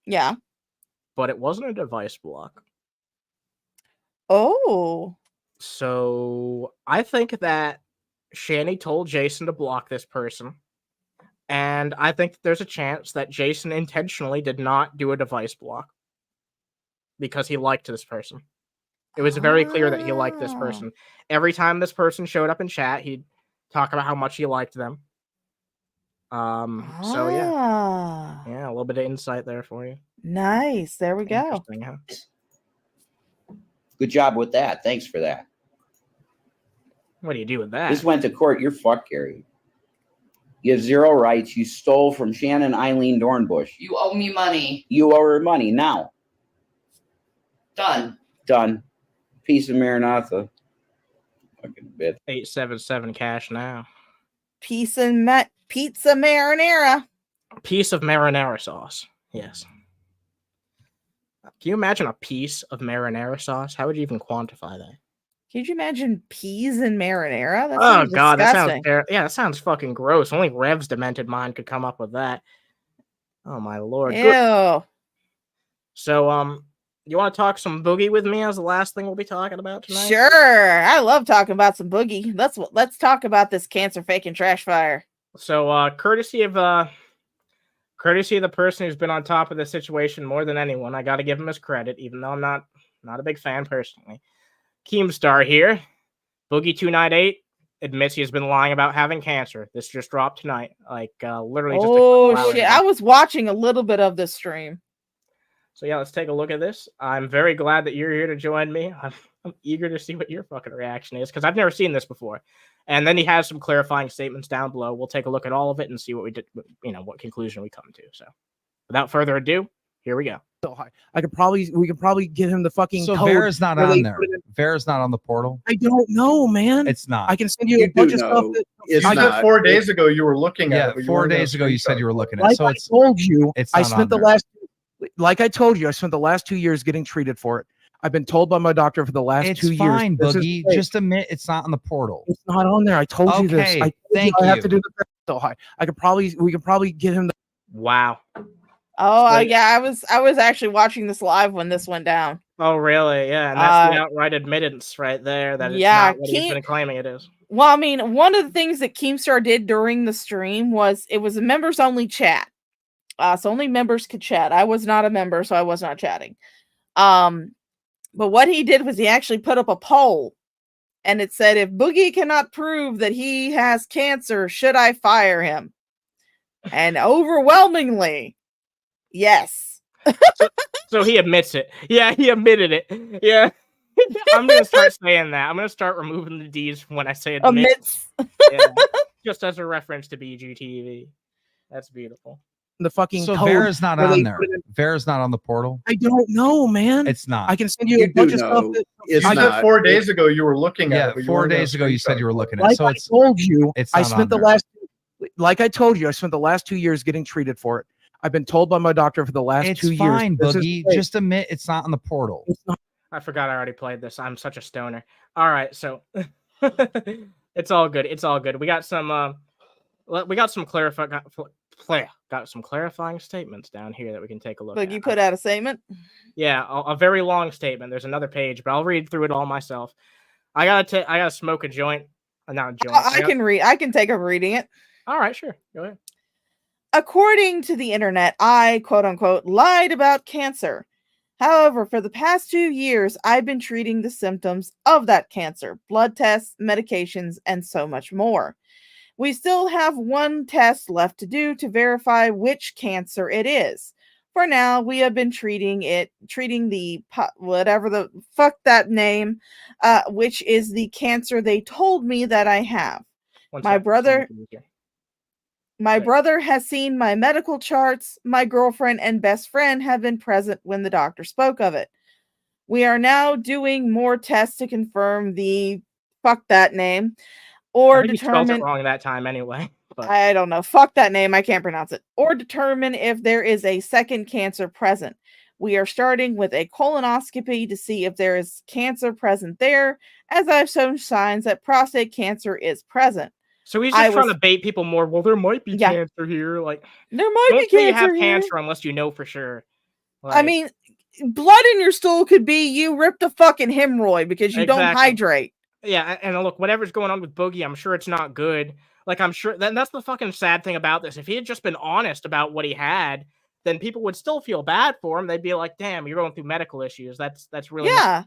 Yeah. But it wasn't a device block. Oh. So I think that Shanny told Jason to block this person. And I think there's a chance that Jason intentionally did not do a device block because he liked this person. It was very clear that he liked this person. Every time this person showed up in chat, he'd talk about how much he liked them. So yeah, a little bit of insight there for you. Nice. There we go. Huh? Good job with that. Thanks for that. What do you do with that? This went to court. You're fucked, Carrie. You have zero rights. You stole from Shannon Eileen Dornbush. You owe me money. You owe her money now. Done. Done. Piece of Maranatha. Fucking bitch. 877 cash now. Pizza marinara. Piece of marinara sauce. Yes. Can you imagine a piece of marinara sauce? How would you even quantify that? Could you imagine peas and marinara? That Oh God, disgusting. that sounds fucking gross. Only Rev's demented mind could come up with that. Oh my Lord. Ew. Good. So you want to talk some Boogie with me as the last thing we'll be talking about tonight? Sure. I love talking about some Boogie. Let's talk about this cancer faking trash fire. So courtesy of the person who's been on top of this situation more than anyone, I got to give him his credit, even though I'm not a big fan personally. Keemstar here. Boogie2988 admits he has been lying about having cancer. This just dropped tonight. Like literally just Oh a couple shit. hours ago. I was watching a little bit of this stream. So yeah, let's take a look at this. I'm very glad that you're here to join me. I'm eager to see what your fucking reaction is, because I've never seen this before. And then he has some clarifying statements down below. We'll take a look at all of it and see what we did, what conclusion we come to. So without further ado, here we go. So high. We could probably get him the fucking So code. Vera's not on there. Vera's not on the portal. I don't know, man. It's not. I can send you a bunch of stuff. You said 4 days ago you were looking at it. Yeah, 4 days ago you said you were looking at it. Like So I it's told you, it's I not spent on the there. last, like I told you, I spent the last 2 years getting treated for it. I've been told by my doctor for the last It's 2 fine, years. this is Boogie. fake. Just admit it's not on the portal. It's not on there. I told you this. Okay, I told thank I have you. to do the so high. We can probably get him. Wow. Oh yeah, I was actually watching this live when this went down. Oh really? Yeah, and that's the outright admittance right there that it's not what he's been claiming it is. Well, I mean, one of the things that Keemstar did during the stream was it was a members only chat. So only members could chat. I was not a member, so I was not chatting. But what he did was he actually put up a poll And it said, if Boogie cannot prove that he has cancer, should I fire him? And overwhelmingly, yes. So he admits it. Yeah, he admitted it. Yeah. I'm going to start saying that. I'm going to start removing the D's when I say admit. Admits. Yeah. Just as a reference to BGTV. That's beautiful. The fucking So code Vera's not where they on there. put it in- Vera's not on the portal. I don't know, man. It's not. I can send you a You bunch do of stuff. know That, it's You not. said 4 days ago you were looking at Yeah, it. But you 4 weren't gonna days ago you said you were looking at it. like So I it's told you, it's I not spent on the there. last, like I told you, I spent the last 2 years getting treated for it. I've been told by my doctor for the last It's 2 fine, years. this is Boogie. great. Just admit it's not on the portal. It's not- I forgot I already played this. I'm such a stoner. All right, so it's all good. It's all good. We got some clarifying statements down here that we can take a look at. Boogie put out a statement. Yeah, a very long statement. There's another page, but I'll read through it all myself. I gotta smoke a joint. Not a joint. I can read. I can take over reading it. All right, sure. Go ahead. According to the internet, I, quote unquote, lied about cancer. However, for the past 2 years, I've been treating the symptoms of that cancer, blood tests, medications, and so much more. We still have one test left to do to verify which cancer it is. For now, we have been treating the whatever the fuck that name, which is the cancer they told me that I have. My brother has seen my medical charts. My girlfriend and best friend have been present when the doctor spoke of it. We are now doing more tests to confirm the fuck that name or I think you spelled determine. it wrong that time anyway. But I don't know. Fuck that name. I can't pronounce it. Or determine if there is a second cancer present. We are starting with a colonoscopy to see if there is cancer present there, as I've shown signs that prostate cancer is present. so he's just trying to bait people more. Well, there might be Yeah. cancer here. Like, There might don't be say you cancer have here. cancer unless you know for sure. I Like, mean, blood in your stool could be you ripped a fucking hemorrhoid because you don't Exactly. hydrate. yeah, and look, whatever's going on with Boogie, I'm sure it's not good. Like, I'm sure that's the fucking sad thing about this. If he had just been honest about what he had, then people would still feel bad for him. They'd be like, "Damn, you're going through medical issues. That's really Yeah.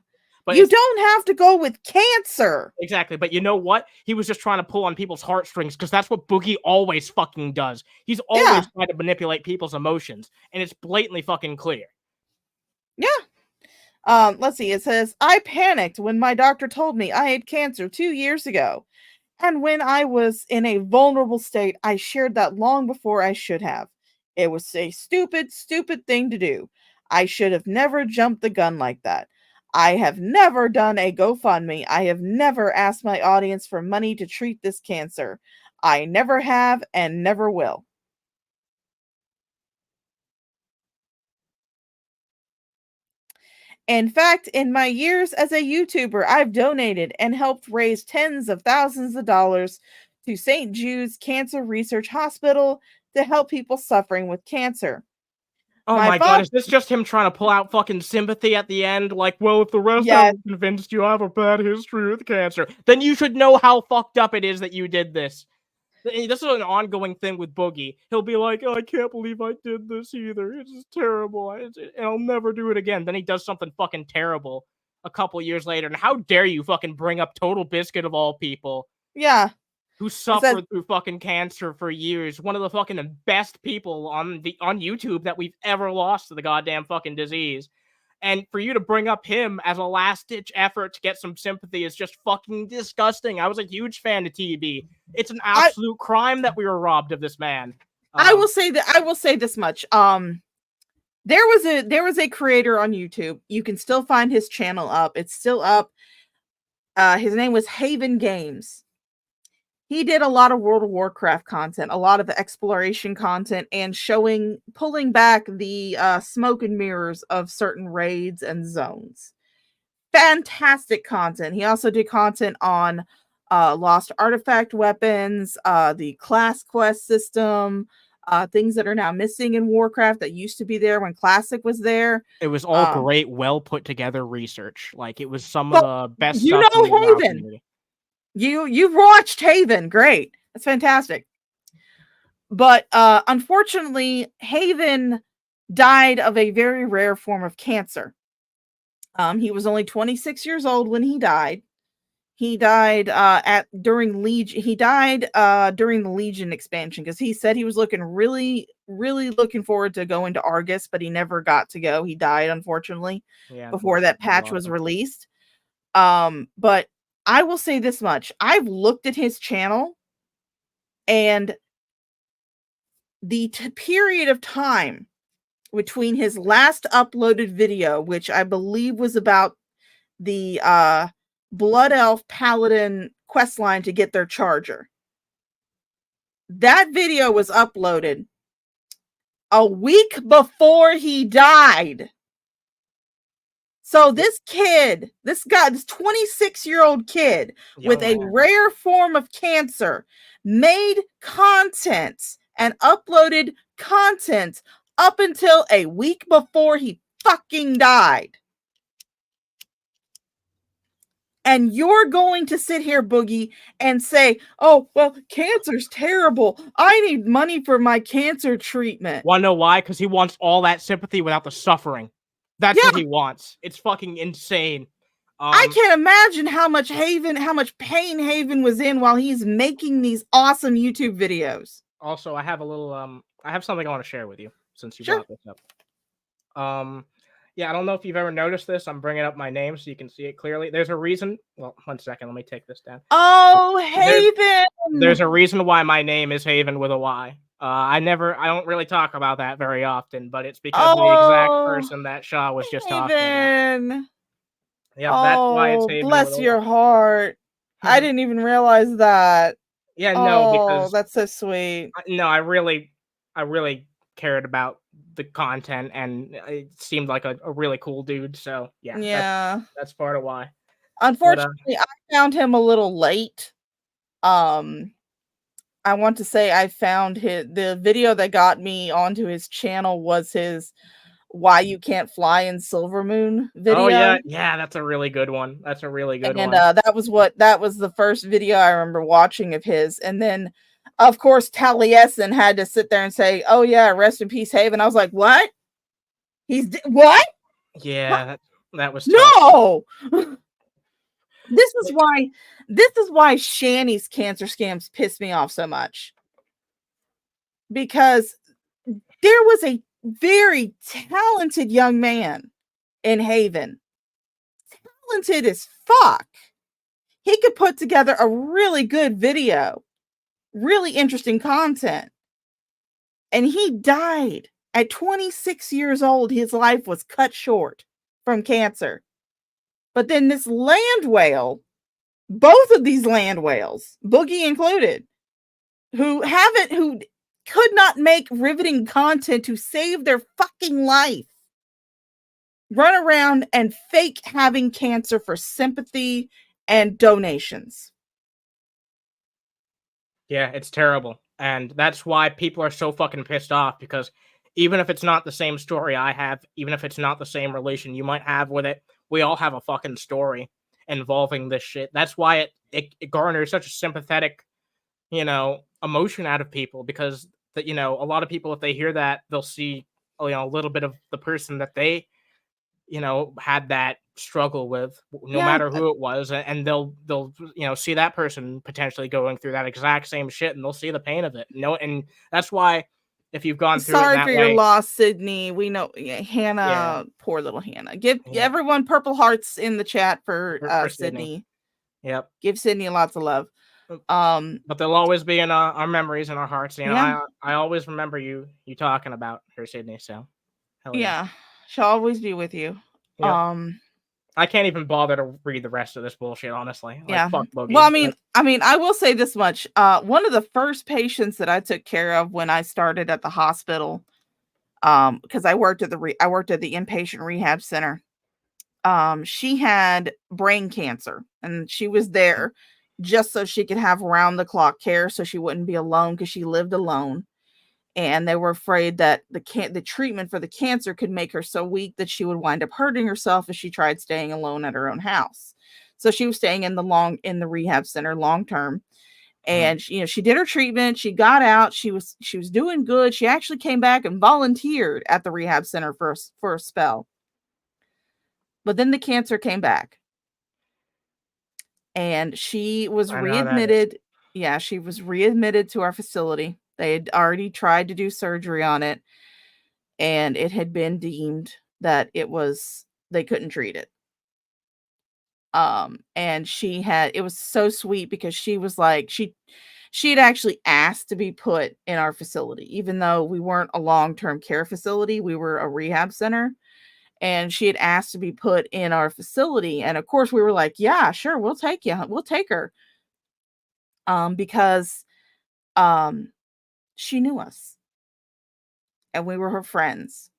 But You it's- don't have to go with cancer. Exactly, but you know what? He was just trying to pull on people's heartstrings because that's what Boogie always fucking does. He's always trying to manipulate people's emotions, and it's blatantly fucking clear. Yeah. Let's see. It says, I panicked when my doctor told me I had cancer 2 years ago. And when I was in a vulnerable state, I shared that long before I should have. It was a stupid, stupid thing to do. I should have never jumped the gun like that. I have never done a GoFundMe. I have never asked my audience for money to treat this cancer. I never have and never will. In fact, in my years as a YouTuber, I've donated and helped raise tens of thousands of dollars to St. Jude's Cancer Research Hospital to help people suffering with cancer. Oh my god, is this just him trying to pull out fucking sympathy at the end? Like, well, if the rest haven't convinced you I have a bad history with cancer, then you should know how fucked up it is that you did this. This is an ongoing thing with Boogie. He'll be like, oh, I can't believe I did this either. It's just terrible. And I'll never do it again. Then he does something fucking terrible a couple years later. And how dare you fucking bring up Total Biscuit of all people? Yeah. Who suffered through fucking cancer for years. One of the fucking best people on YouTube that we've ever lost to the goddamn fucking disease. And for you to bring up him as a last-ditch effort to get some sympathy is just fucking disgusting. I was a huge fan of TB. It's an absolute crime that we were robbed of this man. I will say this much. There was a creator on YouTube. You can still find his channel up. It's still up. His name was Haven Games. He did a lot of World of Warcraft content, a lot of exploration content, and pulling back the smoke and mirrors of certain raids and zones. Fantastic content. He also did content on lost artifact weapons, the class quest system, things that are now missing in Warcraft that used to be there when Classic was there. It was all great, well put together research. Like, it was some of the best stuff. You know Haven. You've watched Haven. Great. That's fantastic. But unfortunately, Haven died of a very rare form of cancer. He was only 26 years old when he died. He died during Legion. He died during the Legion expansion because he said he was really looking forward to going to Argus, but he never got to go. He died, unfortunately, before that patch was released. But I will say this much. I've looked at his channel, and the period of time between his last uploaded video, which I believe was about the Blood Elf Paladin questline to get their charger. That video was uploaded a week before he died. So this 26-year-old kid with a rare form of cancer made content and uploaded content up until a week before he fucking died. And you're going to sit here, Boogie, and say, oh, well, cancer's terrible. I need money for my cancer treatment. Want to know why? Because he wants all that sympathy without the suffering. That's what he wants. It's fucking insane. I can't imagine how much pain Haven was in while he's making these awesome YouTube videos. Also, I have a little, I have something I want to share with you since you brought this up. Yeah, I don't know if you've ever noticed this. I'm bringing up my name so you can see it clearly. There's a reason. Well, 1 second. Let me take this down. Oh, Haven! There's a reason why my name is Haven with a Y. I don't really talk about that very often, but it's because of the exact person that Shaw was just talking about. Yeah, that's why it's Haven. Bless your heart. I didn't even realize that. Yeah, no, because that's so sweet. No, I really cared about the content, and it seemed like a really cool dude. So yeah, that's part of why. Unfortunately, I found him a little late. I want to say I found the video that got me onto his channel was his "Why You Can't Fly in Silver Moon" video. Oh yeah, that's a really good one. That's a really good one. And that was the first video I remember watching of his. And then, of course, Taliesin had to sit there and say, "Oh yeah, rest in peace, Haven." I was like, "What? What?" Yeah, that was tough. No. This is why Shanny's cancer scams piss me off so much. Because there was a very talented young man in Haven. Talented as fuck. He could put together a really good video. Really interesting content. And he died at 26 years old. His life was cut short from cancer. But then this land whale, both of these land whales, Boogie included, who could not make riveting content to save their fucking life, run around and fake having cancer for sympathy and donations. Yeah, it's terrible. And that's why people are so fucking pissed off, because even if it's not the same story I have, even if it's not the same relation you might have with it, we all have a fucking story involving this shit. That's why it garners such a sympathetic, emotion out of people, because a lot of people, if they hear that, they'll see, a little bit of the person that they, had that struggle with, no matter who it was, and they'll see that person potentially going through that exact same shit, and they'll see the pain of it. And that's why, if you've gone through Sorry it that for way, your loss, Sydney. We know Hannah, poor little Hannah. Give everyone purple hearts in the chat for Sydney. Yep. Give Sydney lots of love. But they'll always be in our memories and our hearts. I always remember you talking about her, Sydney. So she'll always be with you. Yep. I can't even bother to read the rest of this bullshit, honestly. Fuck Boogie. Well, I will say this much. One of the first patients that I took care of when I started at the hospital, because I worked at the inpatient rehab center. She had brain cancer, and she was there just so she could have round the clock care, so she wouldn't be alone, because she lived alone. And they were afraid that the treatment for the cancer could make her so weak that she would wind up hurting herself if she tried staying alone at her own house. So she was staying in the rehab center long term. And she did her treatment. She got out. She was doing good. She actually came back and volunteered at the rehab center for a spell. But then the cancer came back. and she was I know how that is. readmitted. Yeah, she was readmitted to our facility. They had already tried to do surgery on it, and it had been deemed that they couldn't treat it. And it was so sweet because she was like, she had actually asked to be put in our facility, even though we weren't a long-term care facility, we were a rehab center, and she had asked to be put in our facility. And of course we were like, yeah, sure, we'll take you. We'll take her. Because she knew us and we were her friends,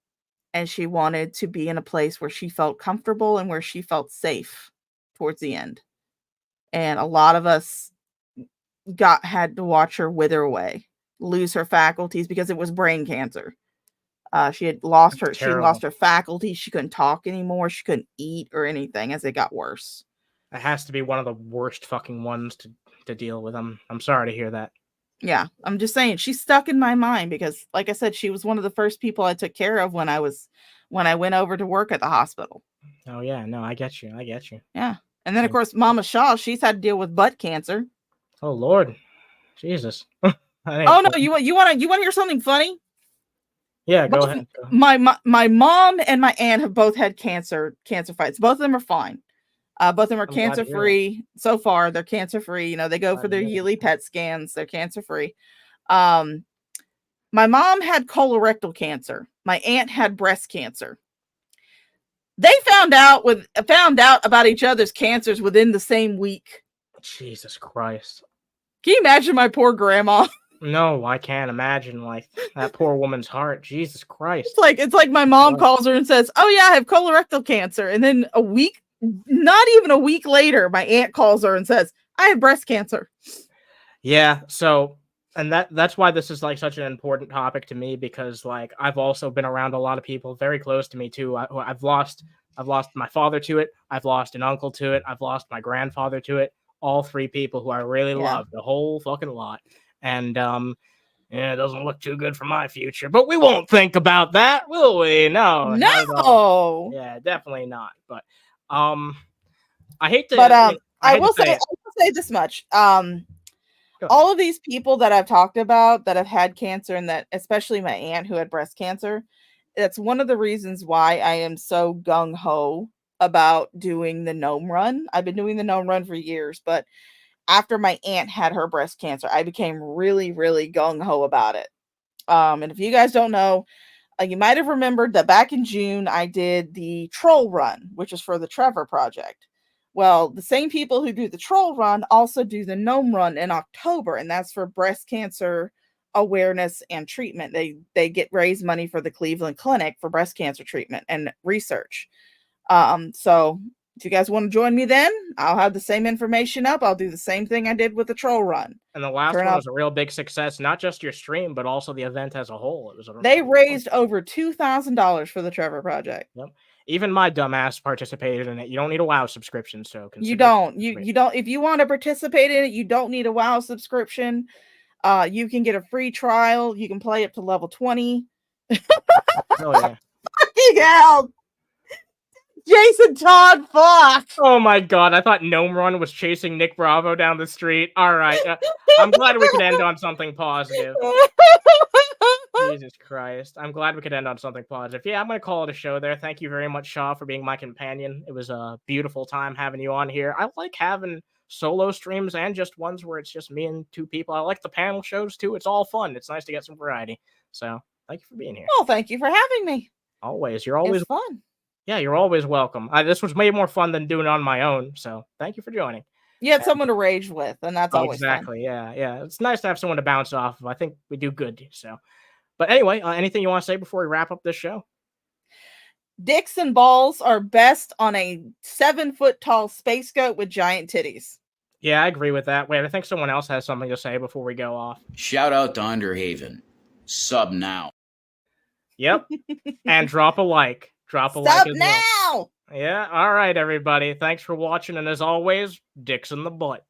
and she wanted to be in a place where she felt comfortable and where she felt safe towards the end. And a lot of us had to watch her wither away, lose her faculties, because it was brain cancer. She had lost her faculties. She couldn't talk anymore. She couldn't eat or anything as it got worse. It has to be one of the worst fucking ones to deal with. I'm sorry to hear that. Yeah, I'm just saying she's stuck in my mind because, like I said, she was one of the first people I took care of when I went over to work at the hospital. Oh yeah, no, I get you. Yeah, and then of course Mama Shaw, she's had to deal with butt cancer. Oh Lord, Jesus. Oh no, you want to hear something funny? Yeah, go ahead. My mom and my aunt have both had cancer fights. Both of them are fine. Both of them are cancer free so far. They're cancer free. You know, they go for their yearly PET scans. They're cancer free. My mom had colorectal cancer. My aunt had breast cancer. They found out about each other's cancers within the same week. Jesus Christ. Can you imagine my poor grandma? No, I can't imagine, like, that poor woman's heart. Jesus Christ. It's like my mom calls her and says, "Oh yeah, I have colorectal cancer." And then not even a week later, my aunt calls her and says, "I have breast cancer." Yeah, so, and that's why this is like such an important topic to me, because like I've also been around a lot of people very close to me too. I've lost my father to it. I've lost an uncle to it. I've lost my grandfather to it. All three people who I really love, the whole fucking lot. And yeah, it doesn't look too good for my future, but we won't think about that, will we? No. Yeah, definitely not. But I hate to. But I will say this much. All of these people that I've talked about that have had cancer, and that especially my aunt who had breast cancer, that's one of the reasons why I am so gung ho about doing the gnome run. I've been doing the gnome run for years, but after my aunt had her breast cancer, I became really, really gung-ho about it. And if you guys don't know, you might have remembered that back in June, I did the troll run, which is for the Trevor Project. Well, the same people who do the troll run also do the gnome run in October, and that's for breast cancer awareness and treatment. They raise money for the Cleveland Clinic for breast cancer treatment and research. So if you guys want to join me then, I'll have the same information up. I'll do the same thing I did with the troll run. And the last one was a real big success, not just your stream, but also the event as a whole. They raised over $2,000 for the Trevor Project. Yep. Even my dumbass participated in it. You don't need a WoW subscription, so you don't. You don't. If you want to participate in it, you don't need a WoW subscription. You can get a free trial. You can play up to level 20. Oh yeah. Fucking hell. Jason Todd, fuck! Oh my god, I thought Gnome Run was chasing Nick Bravo down the street. All right, I'm glad we could end on something positive. Jesus Christ, I'm glad we could end on something positive. Yeah, I'm gonna call it a show there. Thank you very much, Shaw, for being my companion. It was a beautiful time having you on here. I like having solo streams and just ones where it's just me and two people. I like the panel shows too. It's all fun. It's nice to get some variety. So thank you for being here. Well, thank you for having me. Always, you're always fun. Yeah, you're always welcome. This was way more fun than doing it on my own, so thank you for joining. You had someone to rage with, and that's always exactly. Fun. Yeah. It's nice to have someone to bounce off of. I think we do good. So, but anyway, anything you want to say before we wrap up this show? Dicks and balls are best on a 7-foot-tall space goat with giant titties. Yeah, I agree with that. Wait, I think someone else has something to say before we go off. Shout out to Underhaven. Sub now. Yep, and drop a like. Drop a like as now. Well. Yeah, all right, everybody. Thanks for watching, and as always, dicks in the butt.